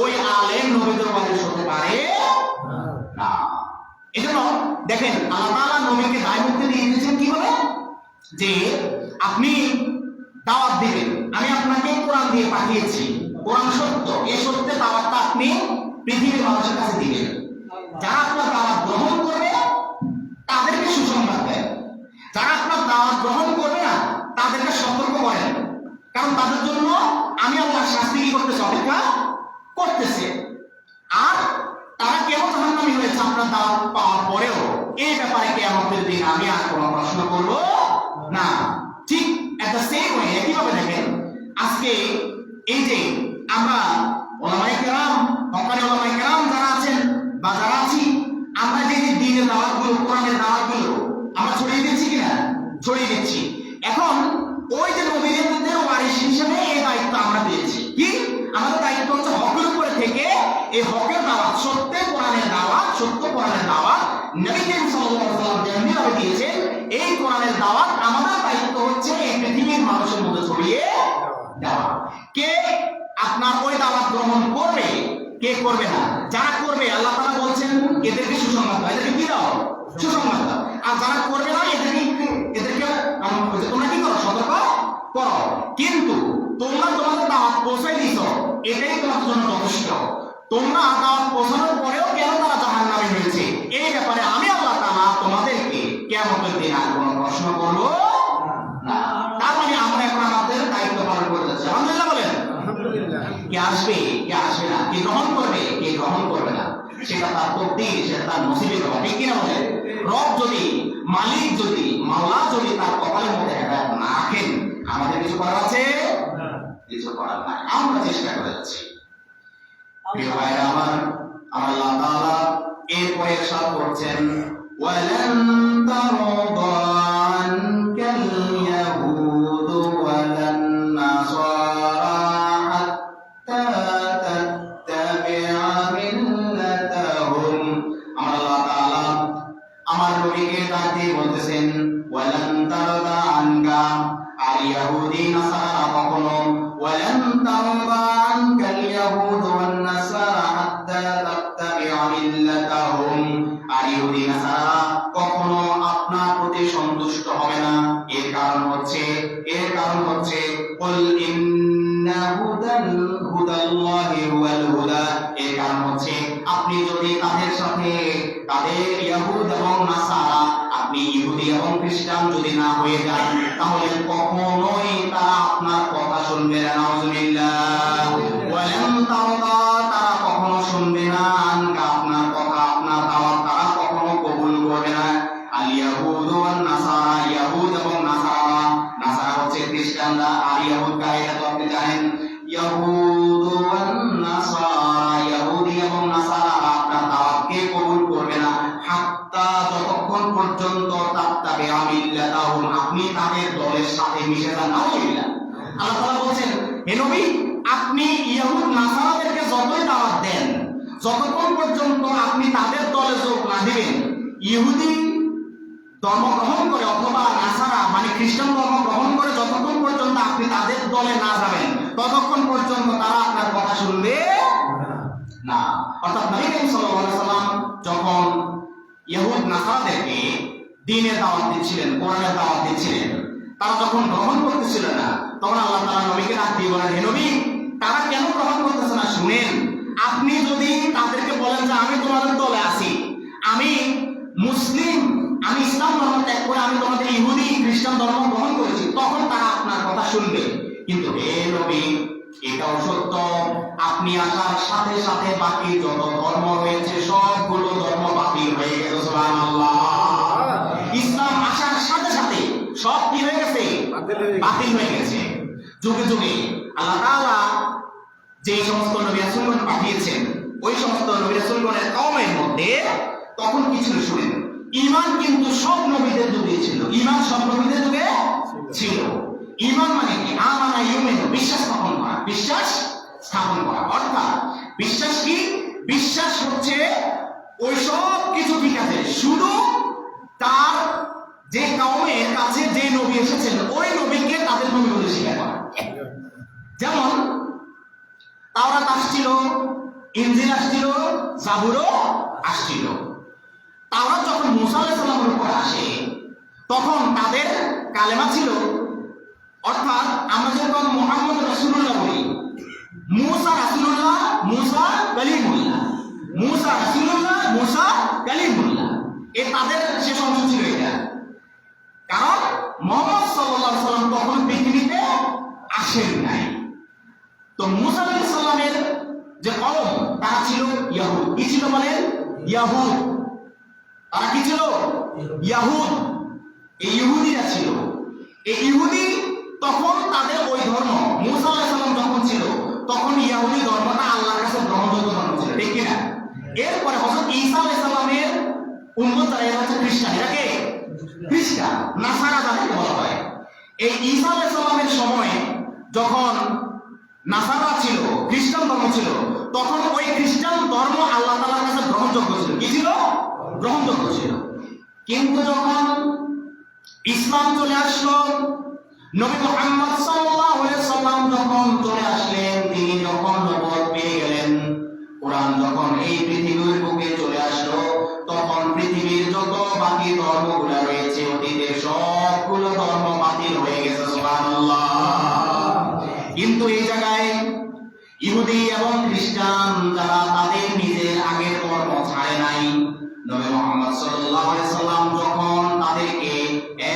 A: ওই আলেম নবীদের ওয়ারিস হতে পারে না। এজন্য দেখেন আল্লাহ তাআলা নবীকে দায় মুক্তি দিয়ে দিয়েছেন কিভাবে? যে আপনি দাওয়াত দিবেন, আমি আপনাকে কোরআন দিয়ে পাঠিয়েছি, কোরআন সত্য, এই সত্যের দাওয়াতটা আপনি পৃথিবীর মানুষের কাছে দিবেন। যারা আপনার দাওয়াত গ্রহণ করবে তাদেরকে সুসংবাদ দেন, যারা আপনার দাওয়াত গ্রহণ করবে না তাদেরকে সতর্ক করেন। কারণ তাদের জন্য আমি আল্লাহর শাস্তি কি করতেছি? অপেক্ষা করতেছে। আর তারা কেন জাহান্নামী হয়েছে আপনার দাওয়াত পাওয়ার পরেও, এই ব্যাপারে কিয়ামতের দিন আমি আর কোনো প্রশ্ন করব না। ঠিক এট দ্য সেম ওয়ে, একইভাবে দেখেন আজকে এই যে আমরা ওলামায়ে কেরাম, হক্কানি ওলামায়ে কেরাম যারা আছেন বা যারা আছি, আমরা যে দ্বীনের দাওয়াতগুলো, কোরআনের দাওয়াতগুলো আমরা ছড়িয়ে দিচ্ছি কিনা? ছড়িয়ে দিচ্ছি। এখন ওই যে নবীদের ওয়ারিস হিসেবে এই দায়িত্ব আমরা পেয়েছি। কি আমাদের দায়িত্ব হচ্ছে হকের উপরে থেকে এই হকের দাওয়াত, সত্যের কোরআনের দাওয়াত, সত্য কোরআনের দাওয়াত নবী করিম সাল্লাল্লাহু আলাইহি ওয়াসাল্লাম যেভাবে দিয়েছেন, এই কোরআনের দাওয়াত আমাদের দায়িত্ব হচ্ছে এই পৃথিবীর মানুষের মধ্যে ছড়িয়ে দেওয়া। কে আপনার ওই দাওয়াত গ্রহণ করবে, কে করবে না? যারা করবে আল্লাহ তাআলা বলছেন এদেরকে সুসংবাদ দাও। এদেরকে কি দাও? সুসংবাদ দাও। আর যারা করবে না এদেরকে তোমরা কি করো? সতর্ক করো। কিন্তু তোমরা তোমাদের দাওয়াত পৌঁছাই দিছো, এটাই তোমাদের জন্য যথেষ্ট। তোমরা দাওয়াত পৌঁছানোর পরেও কেন তারা জাহান্নামী হয়েছে, এই ব্যাপারে আমি আল্লাহ তাআলা তোমাদেরকে কিয়ামতের দিন আর কোনো প্রশ্ন করব না। তার মানে আমরা এখন আমাদের দায়িত্ব পালন করে যাচ্ছি। আলহামদুলিল্লাহ বলেন। কে আসবে, কে আসবে না, কে গ্রহণ করবে, কে গ্রহণ করবে না, সেটা তার তকদীর, সেটা তার নসিবের ব্যাপার। ঠিক কিনা বলেন? রব যদি, মালিক যদি, মাওলা যদি তার কপালের মধ্যে হেদায়েত না রাখেন, আমাদের কিছু করার আছে? কিছু করার নাই। আমরা চেষ্টা করে যাচ্ছি। প্রিয় ভাইরা আমার, আল্লাহ তাআলা এরপরে ইরশাদ করছেন, ওয়ালান তারদা আনকা বলতেছেন ওয়ালান তারদা আনকা, আর ইহুদি নাসারা কখনো ওয়ালান তারদা আনকাল ইয়াহুদ ওয়ান নাসারা হাত্তা তাত্তাবি'a মিল্লাতাহুম, আর ইহুদি নাসারা কখনো আপনার প্রতি সন্তুষ্ট হবে না। এর কারণ হচ্ছে কুল ইন্না হুদাল্লাহি ওয়াল হুদা, এর কারণ হচ্ছে আপনি যদি তাদের ইহুদ এবং নাসারা, আপনি ইহুদি এবং খ্রিস্টান যদি না হয়ে যান, তাহলে কখনোই তারা আপনার কথা শুনবে না। নাউজুবিল্লাহ। ওয়ালান তারদা, তারা কখনো শুনবে না, আনকা, আপনার কথা, আপনার দাওয়াত তারা কখনো কবুল করবে না। আল ইয়াহুদ ওয়ান নাসারা, ইহুদ এবং নাসারা, নাসারা হচ্ছে খ্রিস্টানরা, আর ইহুদ কারা এটা তো আপনি জানেন। ইহুদ ওয়ান নাসারা, ইহুদি এবং নাসারা আপনার দাওয়াতকে কবুল করবে না, হাত্তা, যতক্ষণ পর্যন্ত তাত্তাবি'a মিল্লাতাহুম, আপনি তাদের দলের সাথে মিশে যান। নাউজুবিল্লাহ। আল্লাহ তাআলা বলেন, হে নবী, আপনি ইহুদ নাসারাদেরকে যতই দাওয়াত দেন, যতক্ষণ পর্যন্ত আপনি তাদের দলে যোগ না দিবেন, ইহুদি ধর্ম গ্রহণ করে অথবা নাসারা মানে খ্রিস্টান ধর্ম গ্রহণ করে যতক্ষণ পর্যন্ত আপনি তাদের দলে না যাবেন, ততক্ষণ পর্যন্ত তারা আপনার কথা শুনবে না। অর্থাৎ নবী করিম সাল্লাল্লাহু আলাইহি সাল্লাম যখন ইহুদ নাসারাদেরকে দ্বীনের দাওয়াত দিচ্ছিলেন, কোরআনের দাওয়াত দিচ্ছিলেন, তারা যখন গ্রহণ করতেছিল না, তখন আল্লাহ তাআলা নবীকে ডাক দিয়ে বলেন, হে নবী, তারা কেন গ্রহণ করতেছে না শুনেন। আপনি যদি তাদেরকে বলেন যে আমি তোমাদের দলে আছি, আমি মুসলিম, আমি ইসলাম ধর্ম ত্যাগ করে আমি তোমাদের ইহুদি খ্রিস্টান ধর্ম গ্রহণ করেছি, তখন তারা আপনার কথা শুনবে। কিন্তু হে নবী, এটাও সত্য, আপনি আসার সাথে সাথে বাকি যত ধর্ম রয়েছে সবগুলো ধর্ম বাতিল হয়ে গেছে। সুবহানাল্লাহ। ইসলাম আসার সাথে সাথে সব কি হয়ে গেছে? বাতিল হয়ে গেছে। যুগে যুগে আল্লাহ তাআলা যে সমস্ত নবী রাসূলগণ পাঠিয়েছেন, ওই সমস্ত নবী রাসূলগণের কওমের মধ্যে তখন কি ছিল শুনেন, ঈমান কিন্তু সব নবীদের যুগে ছিল, ঈমান সব নবীদের যুগে ছিল। ঈমান মানে কি? আমানা ইউমিনু, বিশ্বাস স্থাপন করা, বিশ্বাস স্থাপন করা। অর্থাৎ বিশ্বাস কি? বিশ্বাস হচ্ছে ওই সব কিছু ঠিক আছে, শুধু তার যে কওমের কাছে যে নবী এসেছেন ওই নবীকে তাদের নবী বলে স্বীকার করা। যেমন তাওরাত আসছিল, ইনজিল আসছিল, জাবুরও আসছিল। তাওরাত যখন মুসা আলাইহিস সালামের উপর আসে, তখন তাদের কালেমা ছিল, অর্থাৎ আমরা যখন মুহাম্মদ রাসূলুল্লাহ বলি, মুসা রাসূলুল্লাহ, মুসা কালিমুল্লাহ, মুসা রাসূলুল্লাহ, মুসা কালিমুল্লাহ, এই তাদের শেষ অংশ ছিল এটা। কারণ মুহাম্মদ সাল্লাল্লাহু আলাইহি সাল্লাম তখন পৃথিবীতে আসেন নাই। তো মুসা আলাইহিস সালামের যে কওম তারা ছিল ইয়াহুদ। কি ছিল বলেন? ইয়াহুদ। তারা কি ছিল? ইয়াহুদ। এই ইহুদিরা ছিল। এই ইহুদি তখন তাদের ওই ধর্ম, মুসা আলাইহিস সালাম যখন ছিল তখন ইহুদি ধর্মটা আল্লাহর কাছে গ্রহণযোগ্য ধর্ম ছিল, ঠিক কি না? এরপরে হযরত ঈসা আলাইহিস সালামের উম্মত যারা হচ্ছে খ্রিস্টান, এটাকে খ্রিস্টান, নাসারা যাদেরকে বলা হয়। এই ঈসা আলাইহিস সালামের সময় যখন নাসারা ছিল, খ্রিস্টান ধর্ম ছিল, তখন ওই খ্রিস্টান ধর্ম আল্লাহ তাআলার কাছে গ্রহণযোগ্য ছিল। কি ছিল? গ্রহণযোগ্য ছিল। কিন্তু যখন ইসলাম চলে আসলো, নবী মুহাম্মদ সাল্লাল্লাহু আলাইহি সাল্লাম যখন চলে আসলেন, তিনি যখন নবুয়ত পেয়ে গেলেন, কোরআন যখন এই পৃথিবীর বুকে চলে আসলো, তখন পৃথিবীর যত বাকি ধর্মগুলো রয়েছে অতীতের সবগুলো ধর্ম বাতিল হয়ে গেছে। সুবহানাল্লাহ। কিন্তু এই জায়গায় ইহুদি এবং খ্রিস্টান যারা তাদের নিজের আগের ধর্ম ছাড়ে নাই, নবী মুহাম্মদ সাল্লাল্লাহু আলাইহি সাল্লাম যখন তাদেরকে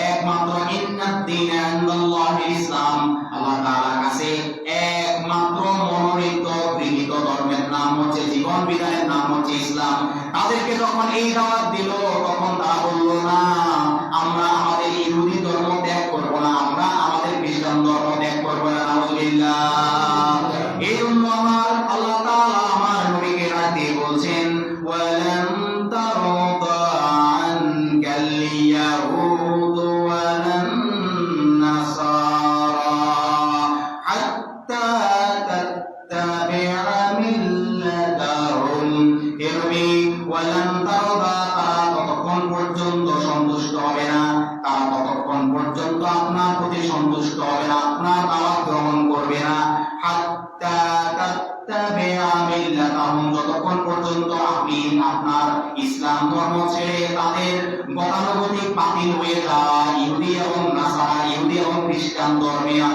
A: একমাত্র ইন্নাদ-দীন ইনদাল্লাহিল ইসলাম, আল্লাহ তাআলার কাছে একমাত্র মনোনীত গৃহীত ধর্মের নাম হচ্ছে, জীবন বিধানের নাম হচ্ছে ইসলাম, তাদেরকে যখন এই দাওয়াত দিল, তখন তারা বলল, না, আমরা আমাদের ইহুদি ধর্ম ত্যাগ করব না, আমরা আমাদের খ্রিস্টান ধর্ম ত্যাগ করব না। নাউজুবিল্লাহ। এই জন্য আমার আল্লাহ তাআলা আমার নবীকে ডাক দিয়ে বলছেন, ওয়ালান তারদা আনকাল ইয়াহুদ ওয়ালান নাসারা হাত্তা তাত্তাবি'a মিল্লাতাহুম। হে নবী, ওয়ালান তারদা, তারা ততক্ষণ পর্যন্ত সন্তুষ্ট হবে না,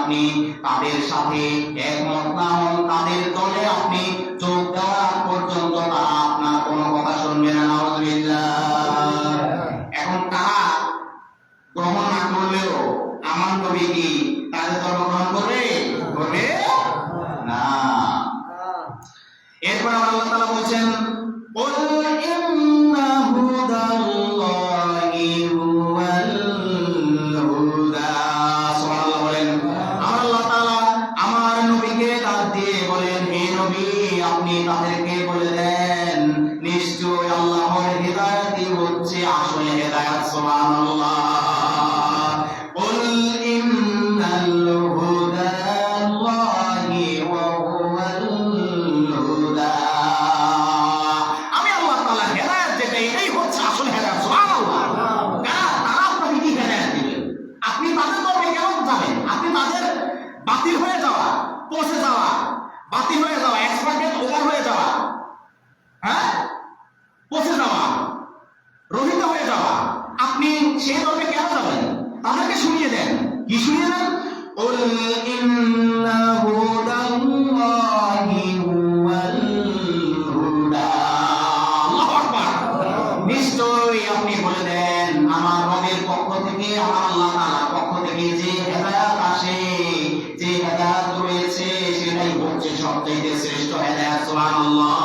A: আপনি তাদের সাথে একমত না হন, তাদের দলে আপনি যোগ দেওয়ার আগ পর্যন্ত তারা আপনার কোনো কথা শুনবে না। নাউযুবিল্লাহ। এখন তারা গ্রহণ না করলেও আমার নবী কি তাদের ধর্ম গ্রহণ করবে? করবে না। এরপর আল্লাহ তাআলা বলছেন, কুল ইন্না হুদাল্লাহি হুয়াল হুদা। সুবহানাল্লাহ বলেন। আল্লাহ তাআলা আমার নবীকে ডাক দিয়ে বলেন, হে নবী, আপনি তাদেরকে বলে দেন নিশ্চয় আল্লাহর হিদায়াতই হচ্ছে আসল হিদায়াত। সুবহানাল্লাহ। কুল ইন্নাল হুদাল্লাহি ওয়া হুয়াল হুদা। আমি আল্লাহ তাআলা হিদায়াত যেটা এটাই হচ্ছে আসল হিদায়াত। সুবহানাল্লাহ। তারা আপনাকে কি হিদায়াত দিবেন? আপনি তাদের ধর্মে কেমন যাবেন? আপনি তাদের বাতিল হয়ে যাওয়া, পচে যাওয়া, বাতিল হয়ে যাওয়া, এক্সপার্টেড ওভার হয়ে যাওয়া, হ্যাঁ, পচে যাওয়া, রহিত হয়ে যাওয়া, আপনি সেই ধর্মে কেন যাবেন? তাদেরকে শুনিয়ে দেন। কি শুনিয়ে দেন? কুল ইন্না হুদাল্লাহি হুয়াল হুদা। আল্লাহু আকবার। নিশ্চয়ই আপনি বলে দেন আমার রবের পক্ষ থেকে, আমার আল্লাহ তাআলার পক্ষ থেকে যে হেদায়েত আসে, যে হেদায়েত রয়েছে সেটাই হচ্ছে সবচেয়ে শ্রেষ্ঠ হেদায়েত। সুবহানাল্লাহ।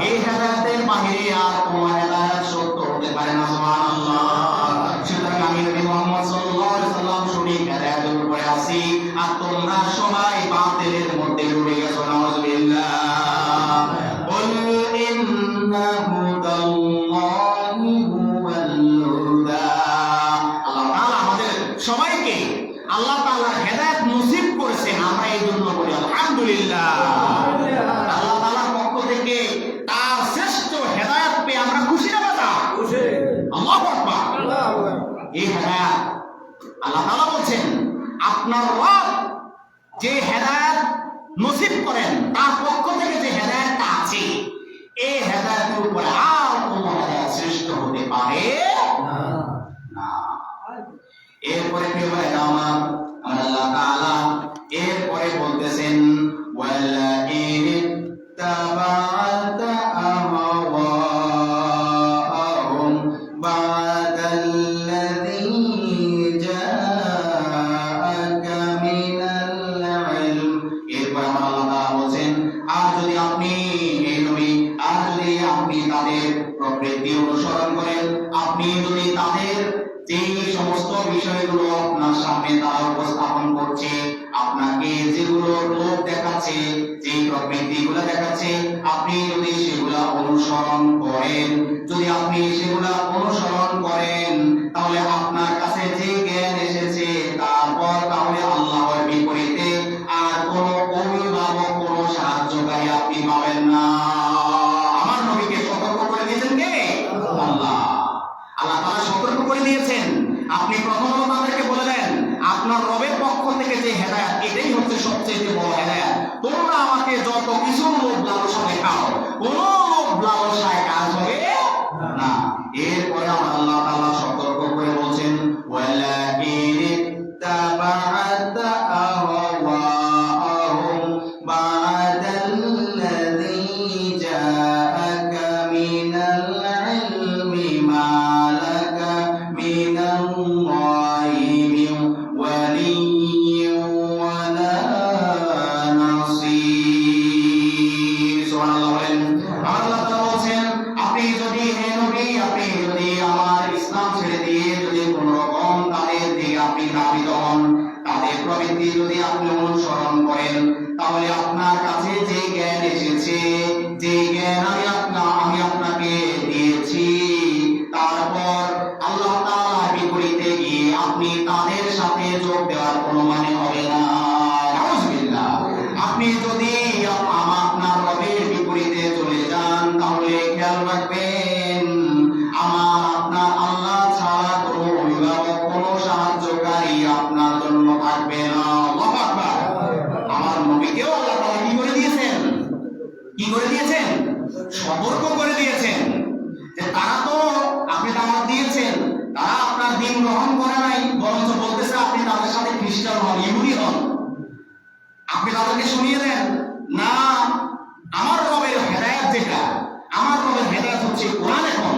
A: এই হেদায়েতের বাহিরে আর কোনো হেদায়েত সত্য হতে পারে না। সুবহানাল্লাহ। সুতরাং আমি নবী মুহাম্মদ সাল্লাল্লাহু আলাইহি সাল্লাম সঠিক হেদায়েতের উপরে আছি, আর তোমরা সবাই বাতিলের মধ্যে ডুবে গেছো। নাউযুবিল্লাহ। কুল ইন্না হুদাল্লাহি হুয়াল হুদা। আল্লাহ তাআলা আমাদের সবাইকে আল্লাহ তাআলার হেদায়েত নসিব করেছেন, আমরা এই জন্য বলি আলহামদুলিল্লাহ। আল্লাহ তাআলার পক্ষ থেকে তার শ্রেষ্ঠ হেদায়েত পেয়ে আমরা খুশি না বাবা? খুশি। আল্লাহু আকবার। এই হেদায়েত আল্লাহ তাআলা বলছেন আপনার রব যে হেদায়েত নসিব করেন তার পক্ষ থেকে যে হেদায়েতটা আছে, এই হেদায়েতের উপরে আর কোনো হেদায়েত শ্রেষ্ঠ হতে পারে না। এরপরে কি বলে আমার আল্লাহ তাআলা এরপরে বলতেছেন, ওয়ালা ইত্তাবা'তা আহওয়াআহুম বা'দাল্লাযী জাআকা মিনাল ইলম। এরপর আল্লাহ তাআলা বলেন, আর যদি আপনি হে নবী, আর যদি আপনি তাদের প্রবৃত্তি অনুসরণ করেন, আপনি যদি তাদের যে সমস্ত বিষয়গুলো আপনার সামনে তারা উপস্থাপন করছে, আপনাকে যেগুলো লোক দেখাচ্ছে, যে প্রবৃত্তিগুলো দেখাচ্ছে, আপনি যদি সেগুলা অনুসরণ করেন, যদি আপনি সেগুলা অনুসরণ করেন, তাহলে আপনার কাছে যে জ্ঞান এসেছে তারপর তাহলে আল্লাহর বিপরীতে আর কোনো অভিভাবক, কোনো সাহায্যকারী আপনি পাবেন না। আমার নবীকে সতর্ক করে দিয়েছেন কে? আল্লাহ। আল্লাহ তাআলা সতর্ক করে দিয়েছেন। আপনি প্রথমত তাদেরকে বলে দেন আপনার রবের পক্ষ থেকে যে হেদায়েত এটাই হচ্ছে সবচেয়ে বড় হেদায়েত। তোমরা আমাকে যত কিছু লোভ লালসা দেখাও, কোনো লোভ লালসায় কাজ হবে না। এরপরে আমার আল্লাহ তাআলা সতর্ক করে বলছেন, ওয়ালা ইত্তাবা'তা আহওয়াআহুম বা'দাল্লাযী জাআকা মিনাল ইলমি মা লাকা মিনাল্লাহি মিন ওয়ালিয়্যিন ওয়ালা নাসীর। সুবহানাল্লাহ। আল্লাহ তাআলা বলেন, আপনি যদি হে নবী, আপনি যদি আমার ইসলাম ছেড়ে দিয়ে যদি কোনো রকম তাদের দিকে আপনি ধাবিত হন, তাদের প্রবৃত্তি যদি আপনি অনুসরণ করেন, তাহলে আপনার কাছে যে জ্ঞান এসেছে, যে জ্ঞান আমি আপনাকে দিয়েছি, তারপর আল্লাহ তাআলার বিপরীতে গিয়ে আপনি তাদের সাথে যোগ দেওয়ার কোনো মানে হবে না। নাউযুবিল্লাহ। আপনি যদি আপনার রবের বিপরীতে চলে যান, তাহলে খেয়াল রাখবেন আপনার আল্লাহ ছাড়া কোনো অভিভাবক, কোনো সাহায্যকারী আপনার জন্য থাকবে না। আল্লাহু আকবার। আমার নবীকেও আল্লাহ তাআলা কি করে দিয়েছেন? কি করে দিয়েছেন? সতর্ক করে দিয়েছেন যে তারা তো আপনি দাওয়াত দিয়েছেন, তারা আপনার দিন গ্রহণ করে নাই, বরঞ্চ বলতেছে আপনি তাদের সাথে খ্রিস্টান হন, ইহুদি হন। আপনি তাদেরকে শুনিয়ে দেন না আমার রবের হেদায়েত যেটা, আমার রবের হেদায়েত হচ্ছে কোরআন। এখন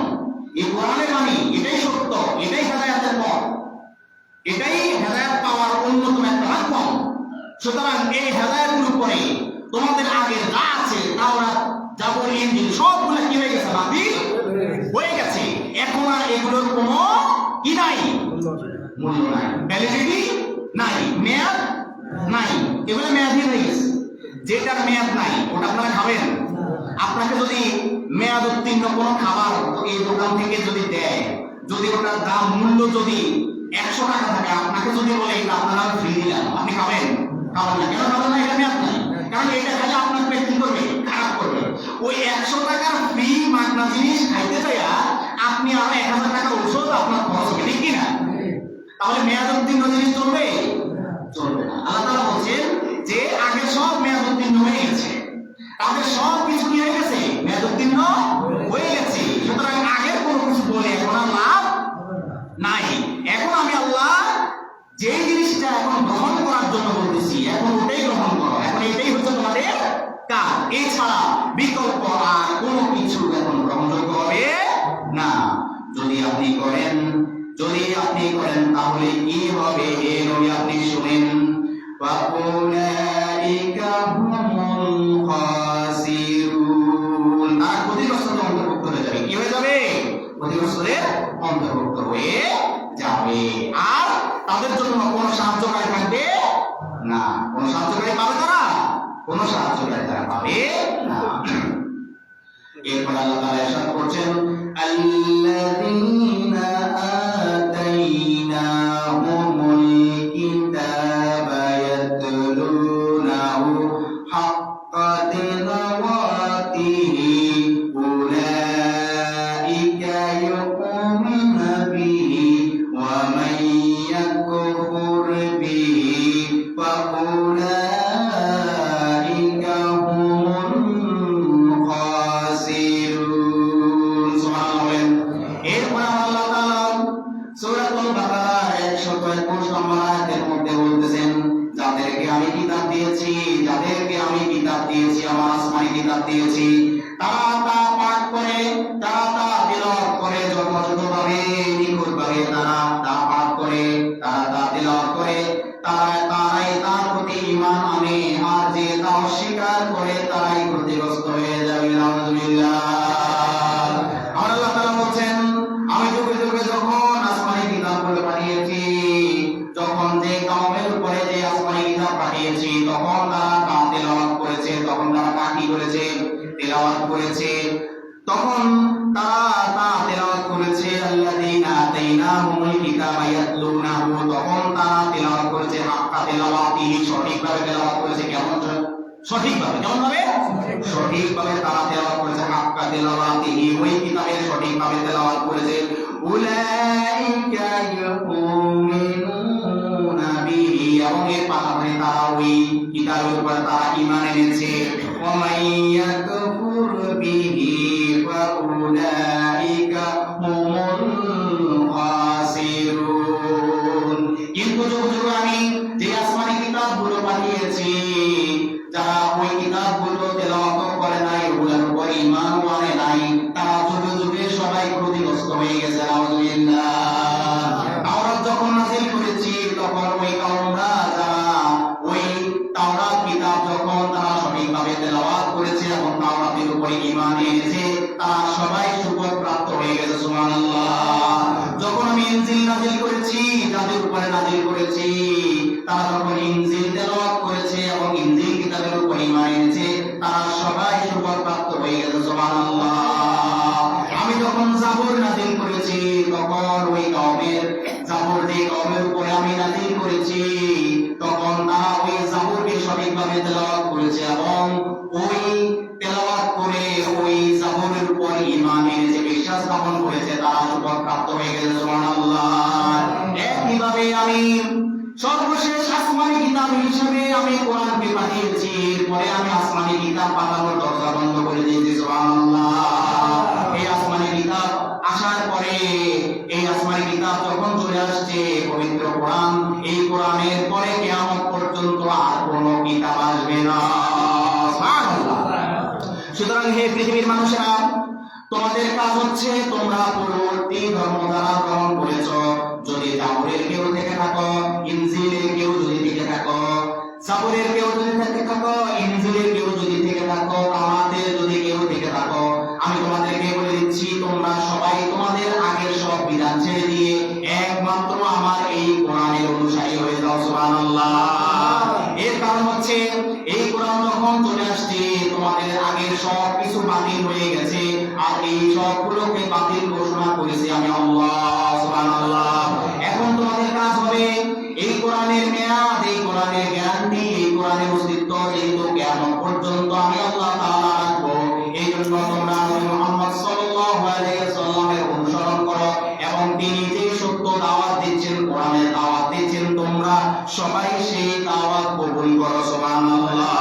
A: এই কোরআনের বাণী, এটাই সত্য, এটাই হেদায়েতের পথ, এটাই হেদায়েত পাওয়ার অন্যতম একটা মাধ্যম। সুতরাং এই হেদায়েতের উপরে তোমাদের আগে যা আছে তাওরাত, জাবর, ইনজিল সবগুলো কি হয়ে গেছে? বাতিল হয়ে গেছে। এখন আর এগুলোর কোনো কি নাই, মূল্য নাই, ভ্যালিডিটি নাই, মেয়াদ নাই, এগুলো মেয়াদহীন হয়ে গেছে। যেটার মেয়াদ নাই ওটা আপনারা খাবেন। আপনাকে যদি মেয়াদ উত্তীর্ণ কোনো খাবার এই দোকান থেকে যদি দেয়, যদি ওটার দাম মূল্য যদি 100 টাকা থাকে, আপনাকে যদি বলে এটা আপনারা ফ্রি দিলাম, আপনি খাবেন? খাবেন না। কেন খাবেন না? এটা মেয়াদ নাই। কারণ এটা খাইলে আপনার পেট কি করবে? খারাপ করবে। ওই 100 টাকার ফ্রি মাগনা জিনিস খাইতে চাইয়া আপনি আরো 1000 টাকা ওষুধ আপনার খরচ হবে, ঠিক কিনা? তাহলে মেয়াদ উত্তীর্ণ জিনিস চলবে? চলবে না। আল্লাহ তাআলা বলছেন যে আগে সব মেয়াদ উত্তীর্ণ হয়ে গেছে, তাদের সব কিছু কি হয়ে গেছে? মেয়াদ উত্তীর্ণ হয়ে গেছে। সুতরাং আগের কোনো কিছু বলে এখন আর লাভ নাই। এখন আমি আল্লাহ যে জিনিসটা এখন গ্রহণ করার জন্য বলতেছি, এখন ওটাই গ্রহণ করো, এখন এটাই হচ্ছে তোমাদের কাজ। এছাড়া বিকল্প আর কোনো কিছু এখন গ্রহণযোগ্য হবে না। যদি আপনি করেন তাহলে কি হবে? এ নবী আপনি শুনেন, ফাউলাইকা হুমুল খাসিরুন, আর ক্ষতিগ্রস্তদের অন্তর্ভুক্ত হয়ে যাবে। কি হয়ে যাবে? ক্ষতিগ্রস্তদের অন্তর্ভুক্ত হয়ে যাবে। আর তাদের জন্য কোনো সাহায্যকারী থাকবে না। কোনো সাহায্যকারী পাবে তারা? কোনো সাহায্যকারী তারা পাবে না। এরপর আল্লাহ তাআলা ইরশাদ করছেন, আল্লাযীনা আতাইনাহুমুল কিতাবা ইয়াতলুনাহু হাক্কা তিলাওয়াতিহি উলাইকা ইউমিনুনা বিহি ওয়া মান ইয়াকফুর বিহি ফাউলাইকা হুমুল খাসিরুন। সুবহানাল্লাহ। এরপর আল্লাহ তাআলা সূরাতুল বাকারার 121 নম্বর আয়াতের মধ্যে বলতেছেন, যাদেরকে আমি কিতাব দিয়েছি, আমার আসমানী কিতাব দিয়েছি, তারা তা পাঠ করে, তারা তা তিলাওয়াত করে, যথাযথভাবে নিখুঁতভাবে তারা তা পাঠ করে, তারা তা তিলাওয়াত করে, তারাই তার প্রতি ঈমান আনে। আর যে তা অস্বীকার করে তারাই ক্ষতিগ্রস্ত হয়ে যাবে। নাউযুবিল্লাহ। আমার আল্লাহ তাআলা বলছেন, আমি যুগে যুগে যখন আসমানী কিতাবগুলো পাঠিয়েছি, যখন যে কওমের উপরে যে আসমানী কিতাব পাঠিয়েছি, তখন তারা তা তেলাওয়াত করেছে, তখন তারা কি করেছে? তেলাওয়াত করেছে। তখন তারা তা তেলাওয়াত করেছে, আল্লাযীনা আতাইনাহুমুল কিতাবা ইয়াতলুনাহু, তখন তারা তেলাওয়াত করেছে হাক্কা তিলাওয়াতিহি, সঠিকভাবে তেলাওয়াত করেছে। কেমন? সঠিকভাবে। কেমন ভাবে? সঠিকভাবে তারা তেলাওয়াত করেছে, হাক্কা তিলাওয়াতিহি, ওই কিতাবের সঠিকভাবে তেলাওয়াত করেছে। উলাইকা ইউমিনুনা বিহি, এবং এর পাশাপাশি তারা ওই কিতাবের উপর তারা ঈমান এনেছে। ওয়া মান ইয়াকফুর বিহি ফাউলাইকা হুমুল খাসিরুন। কিন্তু যুগ আমি যে আসমানী কিতাবগুলো পাঠিয়েছি, যারা ওই কিতাবগুলো তেলাওয়াত করে নাই, ওগুলোর উপর ঈমান আনে নাই, তারা যুগে যুগে সবাই ক্ষতিগ্রস্ত হয়ে গেছে। নাউযুবিল্লাহ। তাওরাত যখন নাযিল করেছি, তখন ওই কওমরা যারা ওই তাওরাত কিতাব যখন তারা সঠিকভাবে তেলাওয়াত করেছে এবং তাওরাতের উপরে ঈমান এনেছে, তারা সবাই সুবপ্রাপ্ত হয়ে গেছে। সুবহানাল্লাহ। যখন আমি ইনজিল নাযিল করেছি, যাদের উপরে নাযিল করেছি, তারা যখন ইনজিল তেলাওয়াত করেছে এবং ইনজিল কিতাবের উপর ঈমান এনেছে, তারা সবাই সুবপ্রাপ্ত হয়ে গেছে। সুবহানাল্লাহ। আমি যখন জাবুর নাযিল করেছি, তখন ওই কওমের জাবুর যে কওমের উপরে আমি নাযিল করেছি, তখন তারা ওই জাবুরকে সঠিকভাবে তেলাওয়াত করেছে এবং ওই তেলাওয়াত করে ওই জাবুরের উপর ঈমান এনেছে, বিশ্বাস স্থাপন করেছে, তারা সুবপ্রাপ্ত হয়ে গেছে। সুবহানাল্লাহ। একইভাবে আমি সর্বশেষ আসমানী কিতাব হিসেবে আমি কোরআনকে পাঠিয়েছি, এরপরে আমি আসমানী কিতাব পাঠানোর দরজা বন্ধ করে দিয়েছি। সুবহানাল্লাহ। এই আসমানী কিতাব আসার পরে, এই আসমানী কিতাব যখন চলে আসছে, পবিত্র কোরআন। এই কোরআনের পরে কিয়ামত পর্যন্ত আর কোনো কিতাব আসবে না। সুবহানাল্লাহ। সুতরাং হে পৃথিবীর মানুষেরা, তোমাদের কাজ হচ্ছে তোমরা পূর্ববর্তী ধর্ম দ্বারা গ্রহণ করেছ। যদি জাবরের কেউ থেকে থাকো, ইনজিলের কেউ যদি থেকে থাকো, জাবরের কেউ যদি থেকে থাকো, ইনজিলের কেউ যদি থেকে থাকো, তাওরাতের যদি কেউ থেকে থাকো, আমি তোমাদেরকে বলে দিচ্ছি তোমরা সবাই তোমাদের আগের সব বিধান ছেড়ে দিয়ে একমাত্র আমার এই কোরআনের অনুসারী হয়ে যাও। সুবহানাল্লাহ। এর কারণ হচ্ছে এই কোরআন যখন চলে আসছে তোমাদের আগের সব কিছু বাতিল হয়ে গেছে, আর এই সবগুলোকে বাতিল ঘোষণা করেছি আমি আল্লাহ। সুবহানাল্লাহ। এখন তোমাদের কাজ হবে এই কোরআনের মেয়াদ, এই কোরআনের গ্যারান্টি, এই কোরআনের অস্তিত্ব যেহেতু কিয়ামত পর্যন্ত আমি আল্লাহ তাআলা রাখবো, এই জন্য তোমরা নবী মুহাম্মদ সাল্লাল্লাহু আলাইহি ওয়াসাল্লামের অনুসরণ করো এবং তিনি যে সত্য দাওয়াত দিচ্ছেন, কোরআনের দাওয়াত দিচ্ছেন, তোমরা সবাই সেই দাওয়াত কবুল করো। সুবহানাল্লাহ।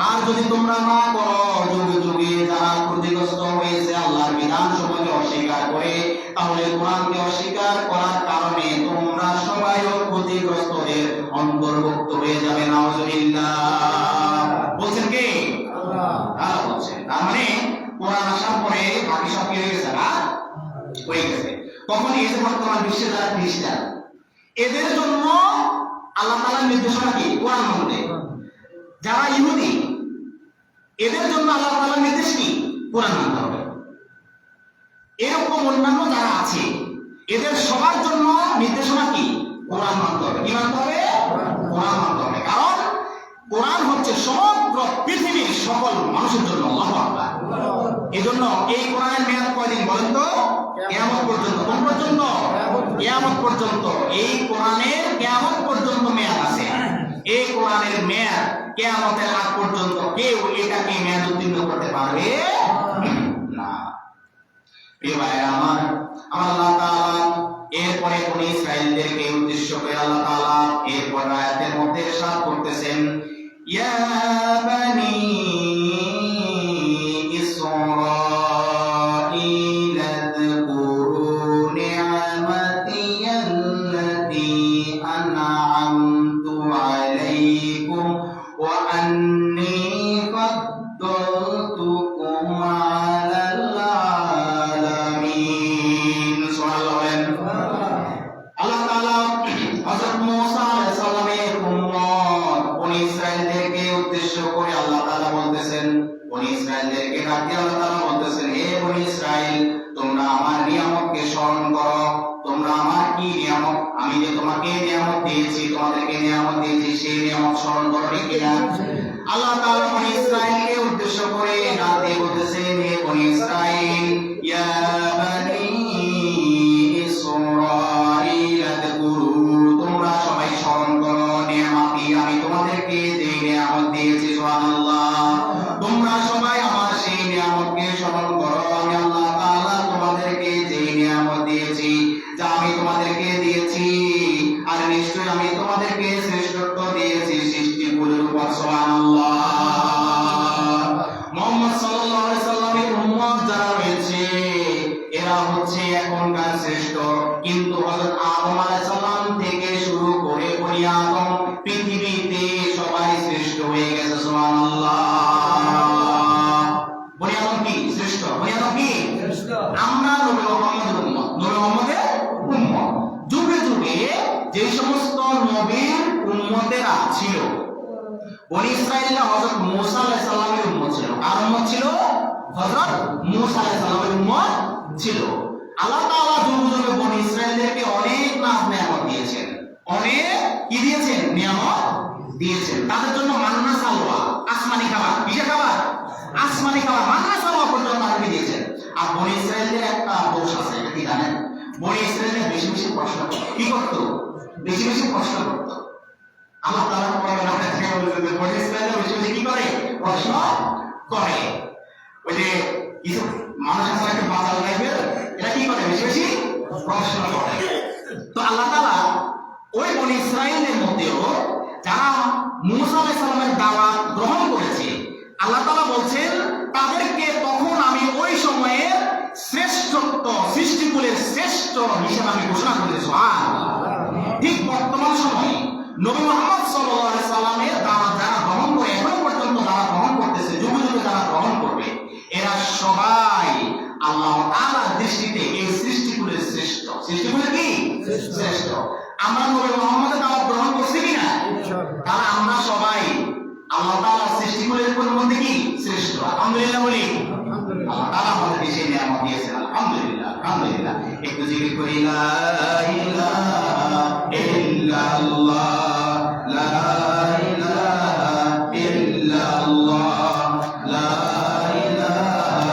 A: আর যদি তোমরা না করো, যুগে যুগে যারা ক্ষতিগ্রস্ত হয়েছে আল্লাহর বিধানসমূহকে অস্বীকার করে, তাহলে কোরআনকে অস্বীকার করার কারণে তোমরা সবাইও ক্ষতিগ্রস্তদের অন্তর্ভুক্ত হয়ে যাবে। নাউজুবিল্লাহ। বলছেন কে? আল্লাহ বলছেন। তার মানে কোরআন আসার পরে বাকি সব কি হয়ে গেছে না? হয়ে গেছে। তখন এই যে বর্তমান বিশ্বে যারা খ্রিস্টান, এদের জন্য আল্লাহ তাআলার নির্দেশনা কি? কোরআন মানতে। যারা ইহুদি, এদের জন্য আল্লাহ তাআলার নির্দেশ কি? কোরআন মানতে হবে। এরকম অন্যান্য যারা আছে এদের সবার জন্য নির্দেশনা কি? কোরআন মানতে হবে। কি মানতে হবে? কোরআন মানতে হবে। কারণ কোরআন হচ্ছে সমগ্র পৃথিবীর সকল মানুষের জন্য। আল্লাহু আকবার। এজন্য এই কোরআনের মেয়াদ কয়দিন বলেন তো? কিয়ামত পর্যন্ত। কোন পর্যন্ত? কিয়ামত পর্যন্ত। এই কোরআনের কিয়ামত পর্যন্ত মেয়াদ আছে। এই কোরআনের মেয়াদ কিয়ামতের আগ পর্যন্ত কেউ এটাকে মেয়াদ উত্তীর্ণ করতে পারবে না। প্রিয় ভাইরা আমার, আল্লাহ তাআলা এরপরে বনি ইসরাঈলদেরকে উদ্দেশ্য করে আল্লাহ তাআলা এরপর আয়াতের মধ্যে ইরশাদ করতেছেন, ইয়া বানি ইসরাঈল আযকুরু নি'মাতি আল্লাতী আন'আমতু আলাইকুম ওয়া আন্নী ফাদ্দালতুকুম আলাল আলামিন। সুবহানাল্লাহ। আল্লাহ তাআলা হযরত মুসা আলাইহিস সালামের উম্মত বনি ইসরাঈলদেরকে উদ্দেশ্য করে আল্লাহ তাআলা বলতেছেন, বনি ইসরাঈলদেরকে ডাক দিয়ে আল্লাহ তাআলা বলতেছেন, হে বনি ইসরাঈল, তোমরা আমার নিয়ামতকে স্মরণ করো। তোমরা আমার কি নিয়ামত, আমি যে তোমাকে নিয়ামত দিয়েছি, তোমাদেরকে নিয়ামত দিয়েছি, সেই নিয়ামত স্মরণ করো। ঠিক কিনা? আল্লাহ তাআলা বনি ইসরাঈলকে উদ্দেশ্য করে ডাক দিয়ে বলতেছেন, হে বনি ইসরাঈল, ইয়া বানি ইসরাঈল আযকুরু, তোমরা সবাই স্মরণ করো নিয়ামতি, আমি তোমাদেরকে যে নিয়ামত দিয়েছি। সুবহানাল্লাহ। তোমরা সবাই আমার সেই নিয়ামতকে স্মরণ করো। আমি আল্লাহ তাআলা তোমাদেরকে যে নিয়ামত দিয়েছি, যা আমি তোমাদেরকে দিয়েছি, আর নিশ্চয়ই আমি তোমাদেরকে শ্রেষ্ঠত্ব দিয়েছি সৃষ্টিকুলের উপর। সুবহানাল্লাহ। মুহাম্মদ সাল্লাল্লাহু আলাইহি সাল্লামের উম্মত যারা রয়েছে এরা হচ্ছে এখনকার শ্রেষ্ঠ, কিন্তু হযরত আদম আলাইহিস সালাম থেকে শুরু করে বনি আদম পৃথিবীতে সবাই শ্রেষ্ঠ হয়ে গেছে। সুবহানাল্লাহ। বনি আদম কি শ্রেষ্ঠ? বনি আদম কি শ্রেষ্ঠ? আমরা নবী মুহাম্মদের উম্মত, নবী মুহাম্মদের উম্মত। যুগে যুগে যে সমস্ত নবীর উম্মতেরা ছিল, বনি ইসরাঈলরা হযরত মুসা আলাইহিস সালামের উম্মত ছিল। কার উম্মত ছিল? হযরত মুসা আলাইহিস সালামের উম্মত ছিল। আল্লাহ তাআলা যুগে যুগে বনি ইসরাঈলদেরকে অনেক নিয়ামত দিয়েছেন, অনেক কি দিয়েছেন? নিয়ামত দিয়েছেন। তাদের জন্য মান্না সালওয়া, আসমানি খাবার। কিসের খাবার? আসমানি খাবার, মান্না সালওয়া পর্যন্ত তাদেরকে দিয়েছেন। আর বনি ইসরাঈলদের একটা দোষ আছে, এটা কি জানেন? বনি ইসরাঈলরা বেশি বেশি প্রশ্ন করত। কি করত? বেশি বেশি প্রশ্ন করত। আল্লাহ তাআলা কোরআনে বলেছেন যে বনি ইসরাঈলরা বেশি বেশি কি করে? প্রশ্ন করে। ওই যে কিছু মানুষ আছে একটা বাজার লাইফে, এরা কি করে? বেশি বেশি প্রশ্ন করে। তো আল্লাহ তাআলা ওই বনি ইসরাঈলের মধ্যেও যারা মুসা আলাইহিস সালামের দাওয়াত গ্রহণ করেছে, আল্লাহ তাআলা বলছেন তাদেরকে তখন আমি ওই সময়ে শ্রেষ্ঠত্ব, সৃষ্টিকুলের শ্রেষ্ঠ হিসেবে আমি ঘোষণা করেছি। সুবহানাল্লাহ। ঠিক নবী মুহাম্মদ সাল্লাল্লাহু আলাইহি সাল্লামের দাওয়াত যারা গ্রহণ করে, এখনো পর্যন্ত যারা গ্রহণ করতেছে, যুগে যুগে যারা গ্রহণ করবে, এরা সবাই আল্লাহ তাআলার দৃষ্টিতে এই সৃষ্টিকুলের শ্রেষ্ঠ। সৃষ্টিকুলের কি শ্রেষ্ঠ? আমরা নবী মুহাম্মদের দাওয়াত গ্রহণ করছি কিনা? তাহলে আমরা সবাই আল্লাহ তাআলার সৃষ্টিকুলের মধ্যে কি শ্রেষ্ঠ। আলহামদুলিল্লাহ বলি। আল্লাহ তাআলা আমাদেরকে সেই নিয়ামত দিয়েছেন। আলহামদুলিল্লাহ, আলহামদুলিল্লাহ। একটু জিকির করি, লা ইলাহা ইল্লাল্লাহ, লা ইলাহা ইল্লাল্লাহ, লা ইলাহা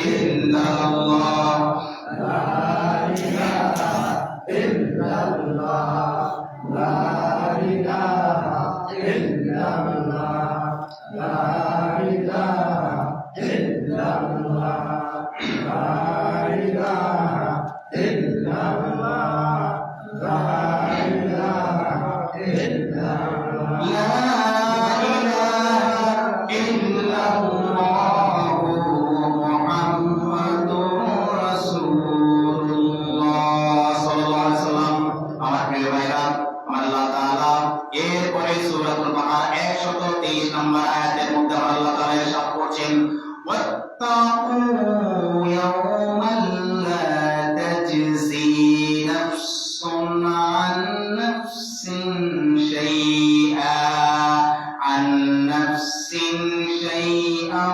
A: ইল্লাল্লাহ, লা ইলাহা ইল্লাল্লাহ, লা ইলাহা ইল্লাল্লাহ, লা ইলাহা ইল্লাল্লাহ, লা ইলাহা ইল্লাল্লাহ, লা ইলাহা ইল্লাল্লাহ, লা ইলাহা ইল্লাল্লাহ, মুহাম্মাদুর রাসূলুল্লাহ সাল্লাল্লাহু আলাইহি ওয়াসাল্লাম। আমার প্রিয় ভাইরা, আল্লাহ তাআলা এরপরে সূরাতুল বাকারা 123 নম্বর আয়াতের মধ্যে আল্লাহ তাআলা ইরশাদ করছেন, ওয়াত্তাকু ইয়াওমান লা তাজজি নাফসুন আন নাফসিন শাইআ আন নাফসিন শাইআ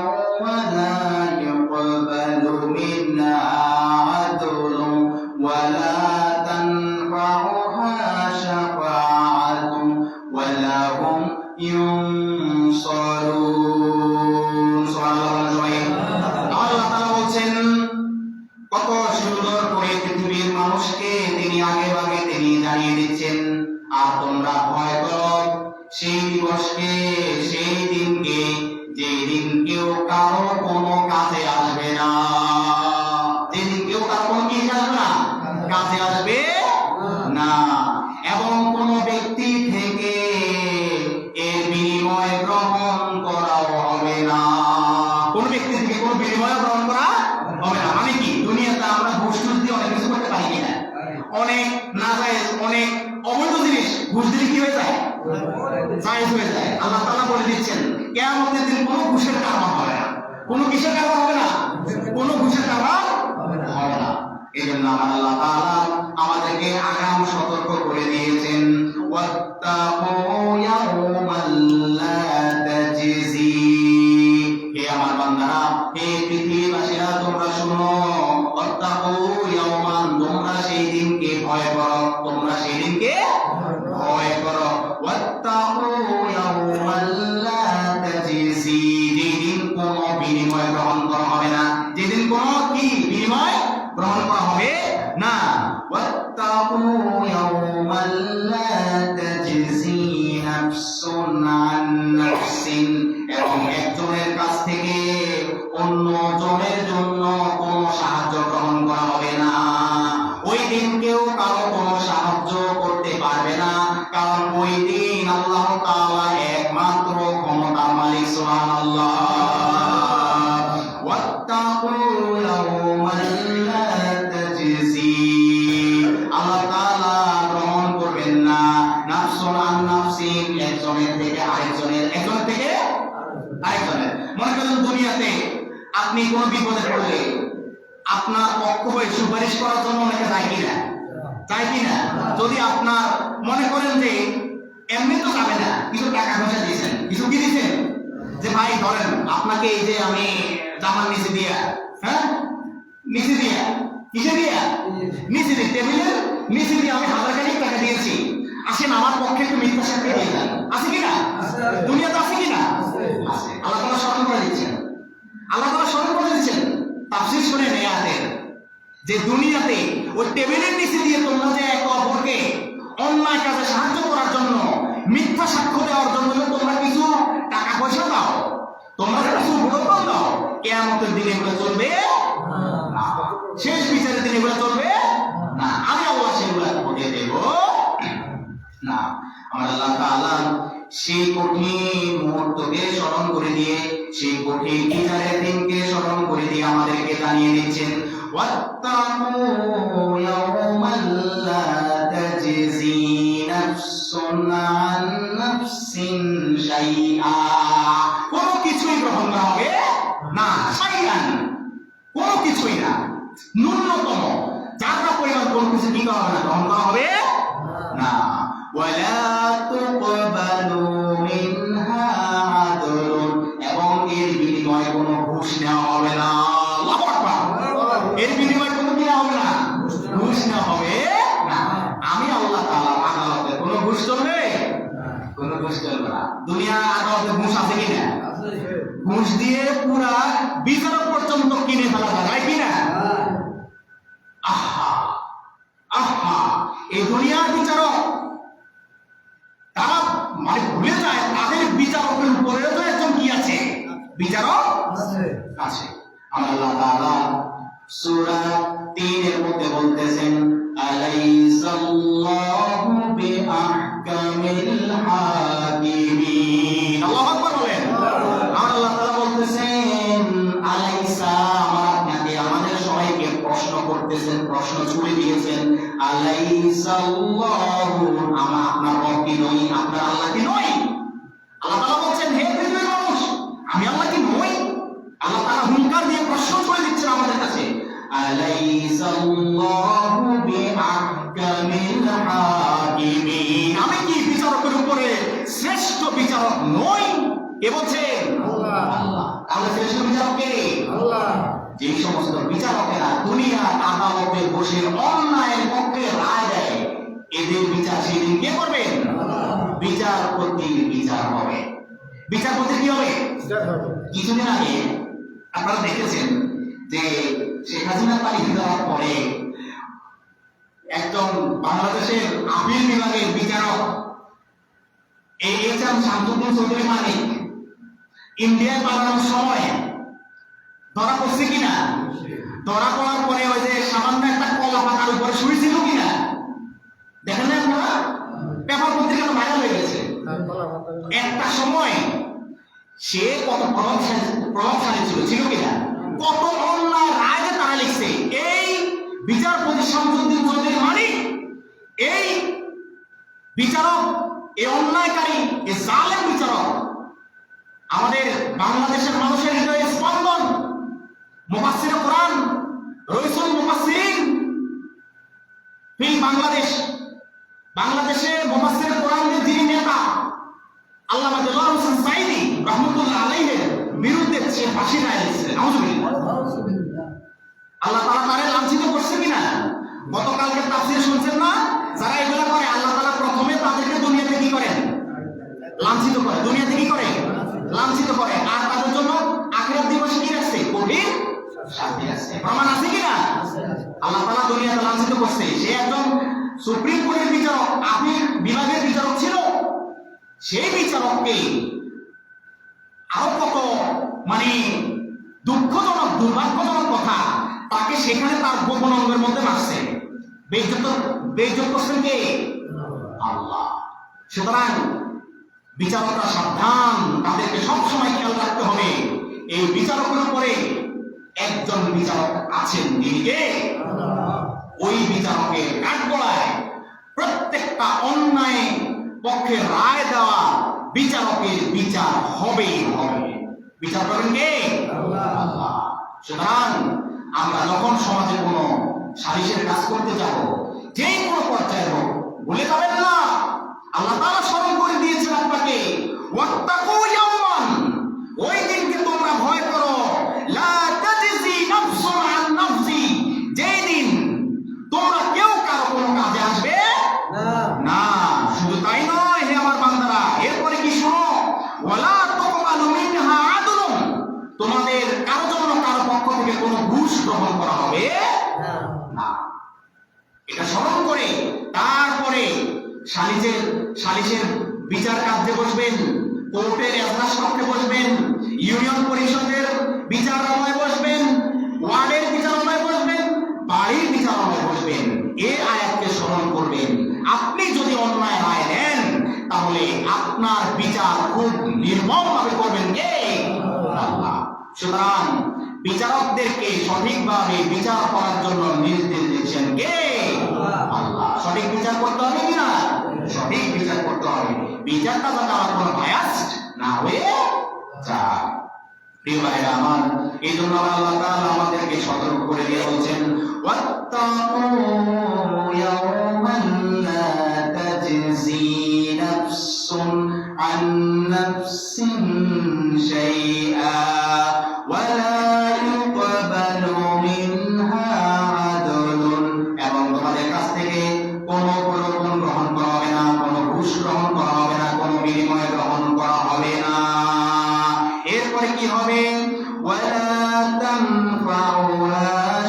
A: ওয়া লা ইউকবালু মিনহা আদলুন ওয়া লা তানফাউহা শাফাআতুন ওয়া লাহুম ইউনসারুন। সুবহানাল্লাহ। আল্লাহ তাআলা বলছেন, কত সুন্দর করে পৃথিবীর মানুষকে তিনি আগে ভাগে তিনি জানিয়ে দিচ্ছেন, আর তোমরা ভয় করো সেই দিবসকে, সেই দিনকে, যেদিন কেউ কারো কোনো কাজে আসবে না। যেদিন কেউ কারো কোনো কি আসবে না, কাজে আসবে না, এবং কোন ব্যক্তি থেকে এর বিনিময় গ্রহণ করাও হবে না। কোন ব্যক্তি থেকে কোন বিনিময় গ্রহণ করা হবে না। মানে কি, দুনিয়াতে আমরা ঘুষ টুস দিয়ে অনেক কিছু করতে পারি কিনা? অনেক নাজায়েজ, অনেক অবৈধ জিনিস ঘুষ দিলে কি হয়ে যায়? জায়েজ হয়ে যায়। আল্লাহ তাআলা বলে দিচ্ছেন, কিয়ামতের দিন কোনো ঘুষের কারবার হবে না। কোনো কিসের কারবার হবে না? কোনো ঘুষের কারবার হবে না। এই জন্য আমার আল্লাহ তাআলা আমাদেরকে আগাম সতর্ক করে দিয়েছেন, ওয়াত্তাকু ইয়াওমান লা তাজজি। হে আমার বান্দারা, হে পৃথিবীবাসীরা, তোমরা শুনো, ওয়াত্তাকু ইয়াওমান, তোমরা সেই দিনকে ভয় করো, তোমরা সেই দিনকে ভয় করো। ওয়াত্তাকু ইয়াওমান লা তাজজি, যেদিন কোনো বিনিময় গ্রহণ করা হবে না, যেদিন কোনো কি বিনিময় গ্রহণ করা হবে না। ওয়াত্তাকু ইয়াওমান লা তাজজি নাফসুন আন নাফসিন, এবং একজনের কাছ থেকে অন্য জনের জন্য কোনো সাহায্য গ্রহণ করা হবে না। ওই দিন কেউ কারো কোনো সাহায্য করতে পারবে না, কারণ ওই দিন আল্লাহ তাআলা একমাত্র ক্ষমতার মালিক। সুবহানাল্লাহ। ওয়াত্তাকু ইয়াওমান লা তাজজি, আল্লাহ তাআলা গ্রহণ করবেন না নাফসুন আন নাফসিন, একজনের থেকে আরেকজনের, একজনের থেকে আরেকজনের। মনে করেন দুনিয়াতে আপনি কোন বিপদে পড়লে আপনার পক্ষ হয়ে সুপারিশ করার জন্য অনেকে যায় কিনা? যায় কিনা? যদি আপনার মনে করেন যে এমনি তো যাবে না, কিছু টাকা পয়সা দিয়েছেন, কিছু কি দিয়েছেন, যে ভাই ধরেন আপনাকে এই যে আমি জামার নিচে দিয়া, হ্যাঁ নিচে দিয়া, কিসে দিয়া, নিচে দিয়ে, টেবিলের নিচে দিয়ে আমি 1000 টাকা দিয়েছি, আসেন আমার পক্ষে একটু মিথ্যা সাক্ষী দিয়ে যান। আছে কিনা? দুনিয়াতে আছে কিনা? আছে। আল্লাহ তাআলা স্মরণ করে দিচ্ছেন, আল্লাহ তাআলা স্মরণ করে দিচ্ছেন। তাফসীর শুনে নেয়াতের যে দুনিয়াতে ওই টেবিলের নিচে দিয়ে তোমরা যে একে অপরকে অন্যায় কাজে সাহায্য করার জন্য, মিথ্যা সাক্ষ্য দেওয়ার জন্য তোমরা কিছু টাকা পয়সা দাও, তোমরা কিছু ভোটও দাও, কিয়ামতের দিনে এগুলো চলবে না। শেষ বিচারের দিনে এগুলো চলবে না। আমি আল্লাহ সেগুলো দিয়ে দেব না। আমার আল্লাহ তাআলা সেই কঠিন মুহূর্তকে স্মরণ করে দিয়ে, সেই কঠিন বিচারের দিনকে স্মরণ করে দিয়ে আমাদেরকে জানিয়ে দিচ্ছেন, ওয়াত্তাকু ইয়াওমান লা তাজজি নাফসুন আন নাফসিন শাইআ, কোনো কিছুই গ্রহণ করা হবে না, শাইআন কোনো কিছুই না, ন্যূনতম যারা পরিমাণ কোনো কিছু কি করা হবে না, গ্রহণ করা হবে না। ওয়ালা তুকবালু মিনহা আদলুন, এবং এর বিনিময়ে কোনো ঘুষ নেওয়া হবে না। আল্লাহু আকবার। এর বিনিময়ে কোনো কি নেওয়া হবে না, ঘুষ নেওয়া হবে না। আমি আল্লাহ তাআলা আদালতে কোনো ঘুষ চলবে, কোনো ঘুষ চলবে না। দুনিয়া আদালতে ঘুষ আছে কিনা? ঘুষ দিয়ে পুরা বিচারক পর্যন্ত কিনে ফেলা যায় কিনা? আহা আহা, এই দুনিয়ার বিচারক তারা মানে ভুলে যায় তাদের বিচারকের উপরেও তো একজন কি আছে, বিচারক আছে। আল্লাহ তাআলা সূরা 3 এর মধ্যে বলতেছেন আলাইসাল্লাহু বিআহকামিল হাকিমিন। আল্লাহু আকবার বলেন। আল্লাহ তাআলা বলতেছেন আলাইসা, আপনাকে আমাদের সবাইকে প্রশ্ন করতেছেন, প্রশ্ন ছুড়ে দিয়েছেন, আলাইসাল্লাহু, আপনার রব কি নই, আপনার আল্লাহ কি নই? আল্লাহ তাআলা বলছেন হে পৃথিবীর মানুষ, আমি আল্লাহ কি নই? আল্লাহ তাআলা হুঙ্কার দিয়ে প্রশ্ন ছুড়ে দিচ্ছেন আমাদের কাছে, আলাইসাল্লাহু বিআহকামিল হাকিমিন, আমি কি বিচারকের উপরে শ্রেষ্ঠ বিচারক নই? কে বলছেন? আল্লাহ। তাহলে শ্রেষ্ঠ বিচারক কে? আল্লাহ। যে সমস্ত বিচারকেরা দুনিয়ার আদালতে বসে অন্যায়ের পক্ষে রায় দেয়, এদের বিচার সেদিন কে করবেন? বিচারপতির বিচার হবে। বিচারপতি কি হবে? কিছুদিন আগে আপনারা দেখেছেন যে শেখ হাসিনা পালিয়ে যাওয়ার পরে একজন বাংলাদেশের আপিল বিভাগের বিচারক এইচ.এম. শামসুদ্দিন চৌধুরী মানিক ইন্ডিয়ায় পালানোর সময় ধরা পড়ছে কিনা? ধরা পড়ার পরে ওই যে সামান্য একটা কলা পাতার উপরে শুয়েছিল কিনা দেখেন না আপনারা? পেপার পত্রিকা ভাইরাল হয়ে গেছে। একটা সময় সে কত প্রভাবশালী ছিল কিনা, কত অন্যায় রায় যে তারা লিখছে। এই বিচারপতি শামসুদ্দিন চৌধুরী মানিক, এই বিচারক, এই অন্যায়কারী, এই জালেম বিচারক আমাদের বাংলাদেশের মানুষের হৃদয়ে স্পন্দন, মুফাসসিরে কোরআন, রইসুল মুফাসসিরিন ফিল বাংলাদেশ, বাংলাদেশের মুফাসসিরে কোরআনের যিনি নেতা আল্লামা দেলোয়ার হোসেন সাঈদী রাহমাতুল্লাহ আলাইহির বিরুদ্ধে সে ফাঁসির রায় দিয়েছে। নাউজুবিল্লাহ। আল্লাহ তাআলা তারে লাঞ্ছিত করছে কিনা? গতকালকে তাফসীর শুনছেন না? যারা এগুলা করে আল্লাহ তাআলা প্রথমে তাদেরকে দুনিয়াতে কি করেন? লাঞ্ছিত করে। দুনিয়াতে কি করে? লাঞ্ছিত করে। আর তাদের জন্য আখিরাত দিবসে কি রাখছে? কঠিন শাস্তি আছে। প্রমাণ আছে কিনা? আল্লাহ তাআলা দুনিয়াতে লাঞ্ছিত করছে। সে একজন সুপ্রিম কোর্টের বিচারক, আপিল বিভাগের বিচারক ছিল। সেই বিচারককে আরো কত মানে দুঃখজনক, দুর্ভাগ্যজনক কথা, তাকে সেখানে তার গোপন অঙ্গের মধ্যে মারছে। বেইজ্জত করছেন কে? আল্লাহ। সুতরাং বিচারকরা সাবধান, তাদেরকে সবসময় খেয়াল রাখতে হবে। এই বিচারকের উপরে একজন বিচারক আছেন, তিনি কে? ওই বিচারকের কাঠগড়ায় প্রত্যেকটা অন্যায় পক্ষে রায় দেওয়া বিচারকের বিচার হবেই হবে। বিচার করেন কে? আল্লাহ। সুতরাং আমরা যখন সমাজে কোনো সালিশের কাজ করতে যাব, যেই কোনো পর্যায়ে হোক, ভুলে যাবেন না আল্লাহ তাআলা স্মরণ করে দিয়েছেন আপনাকে, ওয়াত্তাকু ইয়াওমান, ওই দিনকে তোমরা ভয় করো, লা তাজজি নাফসুন আন নাফসি, যেই দিন তোমরা কেউ কারো কোনো কাজে আসবে না। শুধু তাই নয় হে আমার বান্দারা, এরপরে কি শোনো, ওয়ালা তুকবালু মিনহা আদলুন, তোমাদের কারো জন্য কারো পক্ষ থেকে কোনো ঘুষ গ্রহণ করা হবে না। এটা স্মরণ করে তারপরে সালিশের বিচার কার্যে বসবেন, কোর্টের এজলাস কক্ষে বসবেন, ইউনিয়ন পরিষদের বিচারালয়ে বসবেন, ওয়ার্ডের বিচারালয়ে বসবেন, বাড়ির বিচারালয়ে বসবেন। এই আয়াতকে স্মরণ করবেন। আপনি যদি অন্যায় রায় দেন, তাহলে আপনার বিচার খুব নির্মমভাবে করবেন কে? আল্লাহ। সুতরাং বিচারকদেরকে সঠিকভাবে বিচার করার জন্য নির্দেশ দিচ্ছেন কে? আল্লাহ। সঠিক বিচার করতে হবে কিনা? সঠিক বিচার করতে হবে। বিচারটা যাতে আমার কোনো বায়াস না হয়ে যায়। প্রিয় ভাইরা আমার, এই জন্য আল্লাহ তাআলা আমাদেরকে সতর্ক করে দিয়ে বলছেন, ওয়াত্তাকু ইয়াওমান লা তাজজি নাফসুন আন নাফসিন শাইআ ওয়া লা ইউকবালু মিনহা আদলুন। এবং তোমাদের কাছ থেকে কোনো প্রলোভন গ্রহণ করা হবে না, কোনো ঘুষ গ্রহণ করা হবে না, কোনো বিনিময় গ্রহণ করা হবে না। এরপরে কি হবে? ওয়ালা তানফাউহা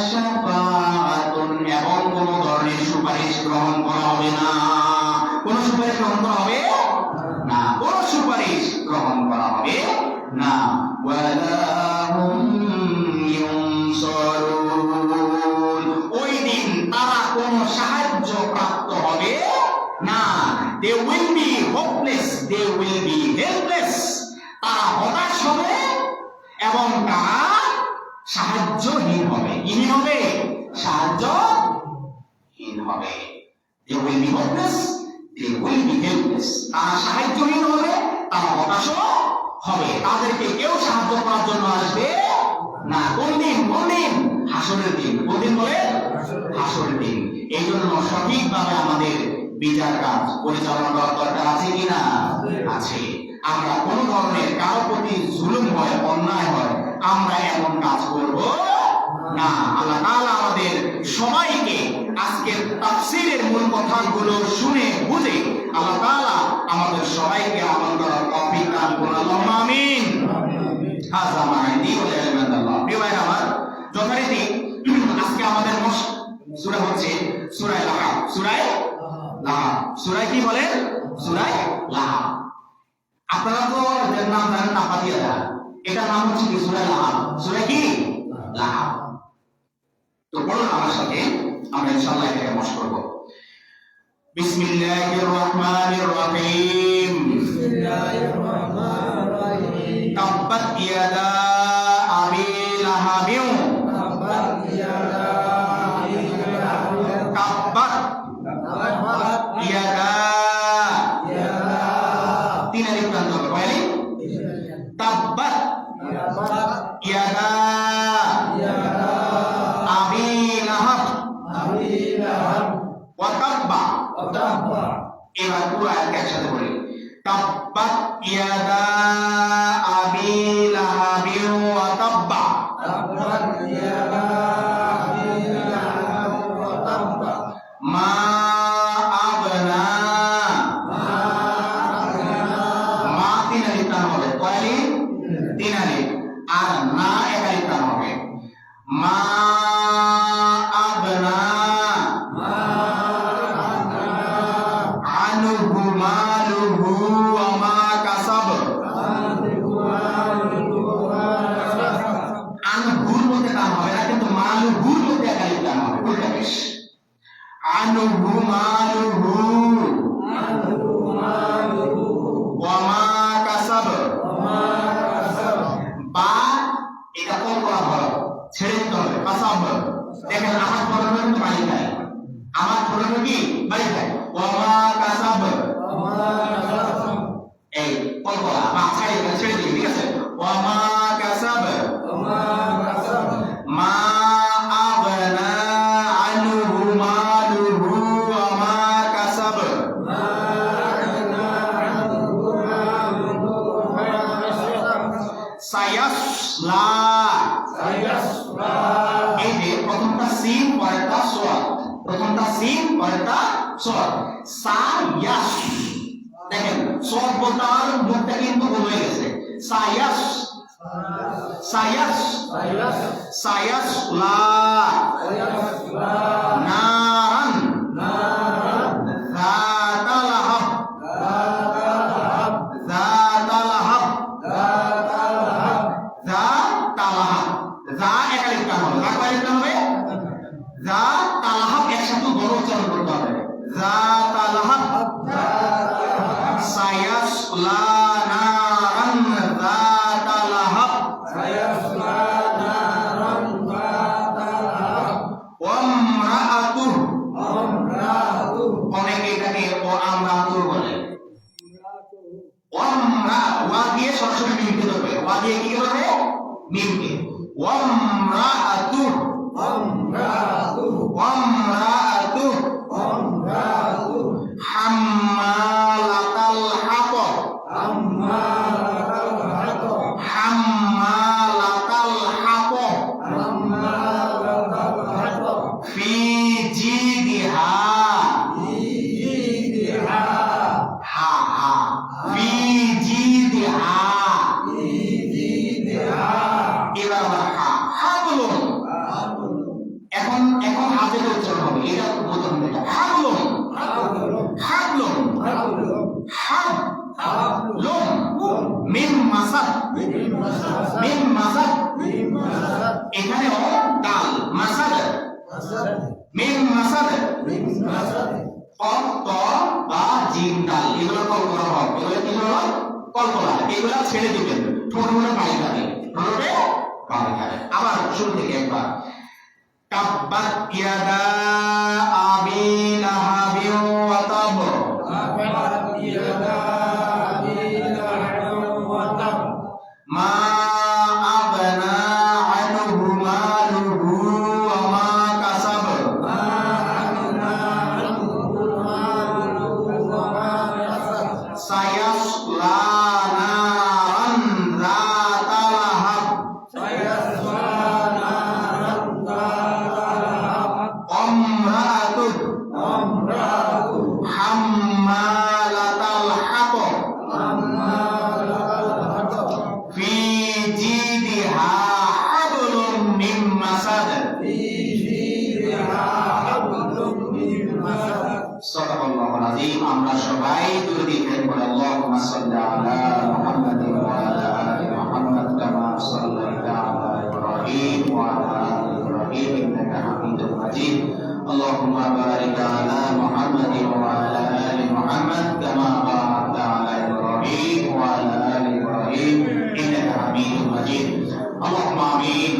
A: শাফাআতুন। এবং কোন ধরনের সুপারিশ গ্রহণ করা হবে না। কোন সুপারিশ গ্রহণ করা হবে না। কোন সুপারিশ গ্রহণ করা হবে না। ওয়ালা হুম ইউনসারুন। ওই দিন তারা কোন সাহায্য প্রাপ্ত হবে না। They will be hopeless, they will be helpless। তারা হতাশ হবে এবং তারা সাহায্যহীন হবে। কি হবে? সাহায্যহীন হবে। They will be hopeless, they will be helpless। তারা সাহায্যহীন হবে, তারা হতাশও হবে। তাদেরকে কেউ সাহায্য করার জন্য আসবে না। কোন দিন? কোন দিন? হাসরের দিন। কোন দিন বলে? হাসরের দিন। এই জন্য সঠিকভাবে আমাদের বিচার কাজ পরিচালনা করার দরকার আছে কিনা? আছে। আমরা কোন ধরনের কারো প্রতি জুলুম হয়, অন্যায় হয়, আমরা এমন কাজ করব না। আল্লাহ তাআলা আমাদের সবাইকে আজকের তাফসীরের মূল কথাগুলো শুনে বুঝে আল্লাহ তাআলা আমাদের সবাইকে আমল করার তৌফিক দান করুন। আল্লাহুম্মা আমিন। হাযা মা ইনদি ওয়া লা ইলাহা ইল্লাল্লাহ। প্রিয় ভাইরা আমার, যথারীতি আজকে আমাদের সূরা হচ্ছে সূরা লাহাব। সূরা লাহাব। সূরা কি বলে? সূরা লাহাব। আপনারা তো এর নাম জানেন না, ফাতিহা। এটা নাম হচ্ছে কি? সূরা লাহাব। সূরা কি? লাহাব। তো বলুন আমার সাথে, আমরা ইনশাআল্লাহ এটাকে মশ করব। বিসমিল্লাহির রহমানির রহিম। বিসমিল্লাহির রহমানির রহিম। তাব্বাত ইয়াদা আবি লাহাবিন। তাব্বাত ইয়াদা আবি লাহাবিন। তাব্বাত ইয়াদা তিন আলিফ টানতে হবে। কয়? তাব্বাত ইয়াদা আবি লাহাব ওয়া তাব্বা। এবার পুরো আয়াতকে একসাথে বলি। তাব্বাত ইয়াদা আবি লাহাবি ওয়া তাব্বা। মা আগনা। মা তিন আলিফ টান হবে। কয় আলিফ? তিন আলিফ। আর না এক আলিফ টান হবে। মা আগনা আনহু মালুহু ওয়া মা কাসাব। আনহুর মধ্যে টান হবে না, কিন্তু মালুহুর মধ্যে এক আলিফ টান হবে। উল্টা পেশ। আনহু মালুহু ওয়া মা কাসাব। বা এটা কোন করা ভালো, ছেড়ে দিতে হবে। কাসাব। দেখেন আমার ফলন কিন্তু বাড়ি যায়, আমার ফলন কি বাড়ি যায়। ওয়া মা কাসাব। এই কোন করা বা ছেড়ে দিই, ঠিক আছে। ওয়া মা কাসাব। মা আগনা আনহু মালুহু ওয়া মা কাসাব। সায়াসলা। এই যে প্রথমটা সিন পরেরটা সোয়াদ, প্রথমটা সিন পরেরটা সোয়াদ। সায়াস। দেখেন সোয়াদ বলতে আর মুখটা কিন্তু গোল হয়ে গেছে। সায়াস সায়াস সায়াসলা নারান যাতা লাহাব। যাতা লাহাব। যা এক আলিফ টান হবে। যা কয় আলিফ টান হবে? যা তালাহাব একসাথে বড় উচ্চারণ করতে হবে। যা তালাহাব। সায়াসলা নারান যাতা লাহাব। সায়াসলা নারান ওয়ামরা ওয়া দিয়ে সরাসরি মিমকে ধরবে ওয়া দিয়ে কি করবে মিমকে ওয়ামরাআতু ওয়ামরাআতু হাম্মালাতাল হাতব হাম্মালাতাল হাতব ফি জিদিহা হা হা ফি জিদিহা এবার হা হাবলুন এখন হাতে উচ্চারণ হবে এটা প্রথম এটা হাবলুন হাবলুন হাবলুন মিম মাসাদ এখানেও দাল মাসাদ মিম মাসাদ কফ ত বা জিম দাল এগুলো কল করা হয় এগুলো কি হলো কল করা এগুলো ছেড়ে দিবেন ঠোঁট মনে পানি খাবে ঠোঁটে পানি খাবে আবার শুরু থেকে একবার তাব্বাত ইয়াদা আবি লাহাবি ওয়া তাব মা আগনা আনহু মালুহু ওয়া মা কাসাব সায়াসলা নারান যাতা লাহাব আমরাতু হাম্মালাতাল হাতব ফি জিদিহা হাবলুম মিন মাসাদ সাদাকাল্লাহুল আযীম আমরা সবাই দুরূদ পড়ি আল্লাহুম্মা সাল্লি আলা মুহাম্মাদিন ওয়া আলা আলি মুহাম্মাদ কামা সাল্লাইতা আলা ইব্রাহিম ওয়া আলা আলি ইব্রাহিম ইন্নাকা হামিদুম মাজিদ আল্লাহুম্মা বারিক আলা মুহাম্মাদিন ওয়া আলা আলি মুহাম্মাদ কামা বারাকতা আলা ইব্রাহিম ওয়া আলা আলি ইব্রাহিম ইন্নাকা হামিদুম মাজিদ اللهم آمين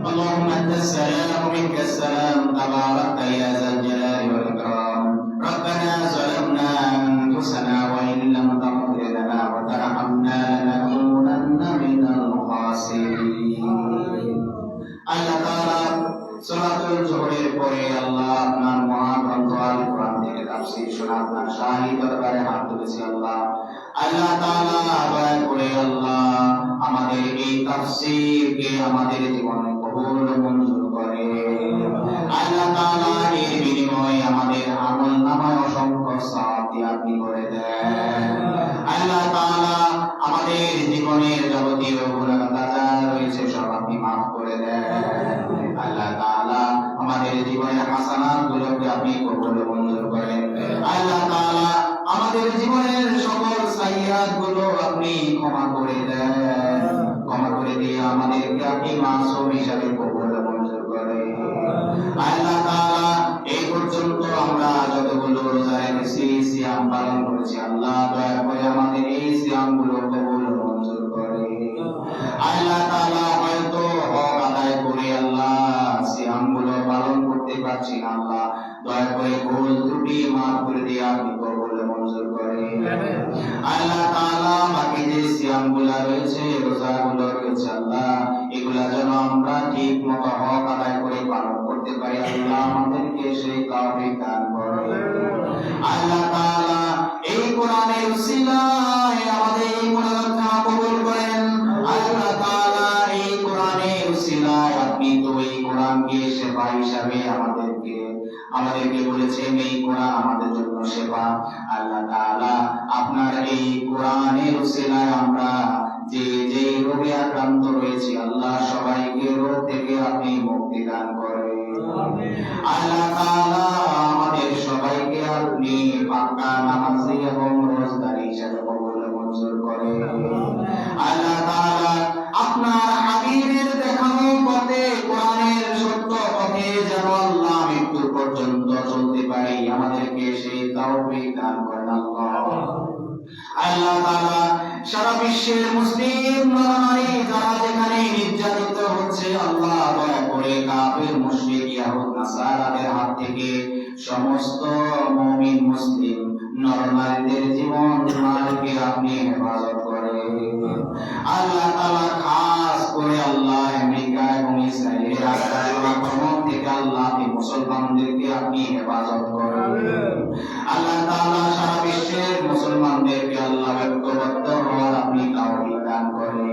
A: اللهم أنت السلام ومنك السلام تبارك يا ذا الجلال والإكرام ربنا ظلمنا أنفسنا وإن لم تغفر لنا وترحمنا لنكونن من الخاسرين আল্লাহ তাআলা সালাতুল জোহরের পরে আল্লাহ আপনার মহান গ্রন্থ আল কোরআন থেকে তাফসীর শোনা আপনার শাহী দরবারে হাত তুলেছি আল্লাহ আল্লাহ তাআলা দয়া করে আল্লাহ আমাদের এই তাফসীরকে আমাদের জীবনে কবুল ও মঞ্জুর করে আল্লাহ তাআলা এর বিনিময়ে আমাদের আমলনামায় অসংখ্য সওয়াব দিয়ে আপনি করে দেন আল্লাহ তাআলা আমাদের জীবনের যাবতীয় গুনাহ কাজা রয়েছে সব আপনি মাফ করে দেন আল্লাহ তাআলা আমাদের জীবনের হাসানাত গুলোকে আপনি কবুল ও মঞ্জুর করেন আল্লাহ তাআলা আমাদের জীবনের সকল সাইয়্যাত গুলো আপনি ক্ষমা করে দেন ক্ষমা করে দিয়ে আমাদেরকে আপনি মাসুম হিসাবে কবুল ও মঞ্জুর করেন আল্লাহ তাআলা এই পর্যন্ত আমরা যতগুলো রোজা রেখেছি সিয়াম পালন করেছি আল্লাহ দয়া করে আমাদের এই সিয়াম গুলো কবুল ও মঞ্জুর করে আল্লাহ তাআলা হয়তো হক আদায় করে আল্লাহ সিয়াম গুলো পালন করতে পারছি না আল্লাহ দয়া করে ভুল ত্রুটি মাফ করে দিয়ে আপনি কবুল ও মঞ্জুর করে আল্লাহ তাআলা বাকি যে সিয়াম গুলো রয়েছে রোজা গুলো রয়েছে আল্লাহ এগুলা যেন আমরা ঠিক মতো হক আদায় করে পালন করতে পারি আল্লাহ আমাদেরকে সেই তৌফিক দান করুন আল্লাহ তাআলা এই কোরআনের উসিলায় আমাদের এই মুনাজাত কবুল করেন আল্লাহ তাআলা এই কোরআনের উসিলায় আপনি তো এই কোরআনকে সেবা হিসাবে আমাদেরকে বলেছেন এই কোরআন আমাদের জন্য সেবা আল্লাহ তাআলা আপনার এই কোরআনের উসিলায় আমরা যে যে রোগে আক্রান্ত রয়েছে আল্লাহ সবাইকে রোগ থেকে আপনি মুক্তি দান করেন আল্লাহ তাআলা আমাদের সবাইকে আপনি পাক্কা নামাজি এবং রোজদারি হিসেবে কবুল ও মঞ্জুর করেন আল্লাহ তাআলা আপনার হাবিবের দেখানো পথে কোরআনের সত্য পথে যেন আল্লাহ মৃত্যু পর্যন্ত চলতে পারি আমাদেরকে সেই তৌফিক দান করেন আল্লাহ তাআলা সারা বিশ্বের মুসলিম নরনারী যারা যেখানে নির্যাতিত হচ্ছে আল্লাহ দয়া করে কাফির মুশরিক ইহুদ নাসারাদের হাত থেকে সমস্ত মুমিন মুসলিম নরনারীদের আমাদের জীবন মালকে আপনি হেফাজত করেন। আল্লাহ তাআলা খাস করে আল্লাহ আমেরিকা এবং ইসরায়েলের আক্রমণ থেকে আল্লাহ এই মুসলমানদেরকে আপনি হেফাজত করেন। আল্লাহ তাআলা সারা বিশ্বের মুসলমানদেরকে আল্লাহ ঐক্যবদ্ধ হওয়ার আপনি তাওফিক দান করেন।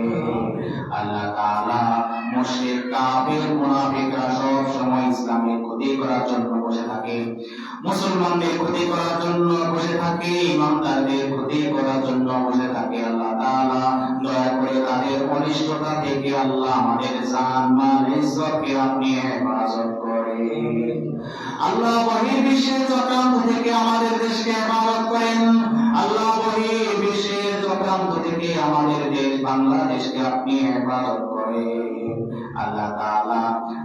A: আল্লাহ তাআলা মুশরিক কাফির মুনাফিকরা সব সময় ইসলামের ক্ষতি করার জন্য বসে থাকে, মুসলমানদের ক্ষতি করার জন্য বসে থাকে, ইমানদারদের ক্ষতি করার জন্য বসে থাকে। আল্লাহ তাআলা দয়া করে তাদের অনিষ্টতা থেকে আল্লাহ আমাদের জান মাল ইজ্জতকে আপনি হেফাজত করেন। আল্লাহ বহির্বিশ্বের চক্রান্ত থেকে আমাদের দেশকে হেফাজত করেন। আল্লাহ বহির্বিশ্বের চক্রান্ত থেকে আমাদের দেশ বাংলাদেশকে আপনি হেফাজত করেন। আল্লাহ তাআলা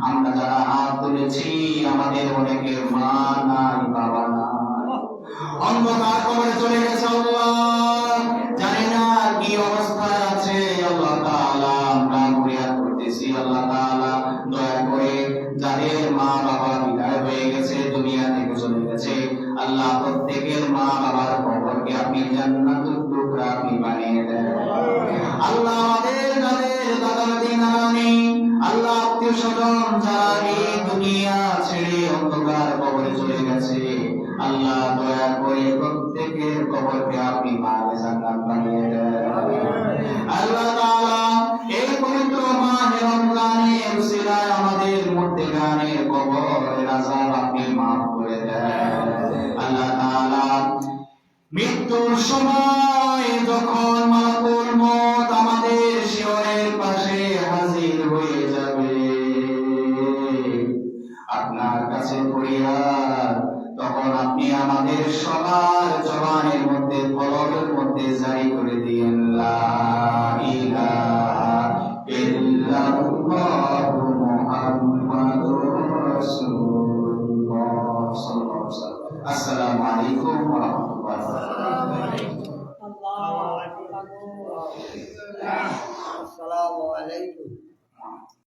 A: আমরা যারা হাত তুলেছি আমাদের অনেকের মা নাই, বাবা নাই, অন্ধকার কবরে চলে গেছে। আল্লাহ জানি না কি অবস্থায় আছে। আল্লাহ তাআলা আমরা ফরিয়াদ করতেছি, আল্লাহ তাআলা দয়া করে যাদের মা বাবা বিদায় হয়ে গেছে, দুনিয়া থেকে চলে গেছে, আল্লাহ প্রত্যেকের মা বাবার কবরকে আপনি জান্নাতুল টুকরা আপনি বানিয়ে দেন। আল্লাহ আমাদের যাদের দাদা দাদি নানা নেই, আল্লাহ আত্মীয় স্বজন যারা এই দুনিয়া ছেড়ে অন্ধকার কবরে চলে গেছে, আল্লাহ দয়া করে প্রত্যেকের কবরকে আপনি মাঝে জান্নাত বানিয়ে দেন। আল্লাহ তাআলা এই পবিত্র মাহে রমজানের উসিলায় আমাদের মুর্দেগানের কবরের আযাব আপনি মাফ করে দেন। আল্লাহ তাআলা মৃত্যুর সময় যখন মালাকুল মউত আমাদের শিয়রের পাশে হাজির হয়ে যাবে, আপনার কাছে ফরিয়াদ, তখন আপনি আমাদের সবার জবানের মধ্যে কলবের মধ্যে জারি করে দিয়েন লা ইলাহা ইল্লাল্লাহু মুহাম্মাদুর রাসূলুল্লাহ সাল্লাল্লাহু আলাইহি ওয়াসাল্লাম। আসসালামু আলাইকুম ওয়া রাহমাতুল্লাহি ওয়া বারাকাতুহু।
B: আসসালামু আলাইকুম।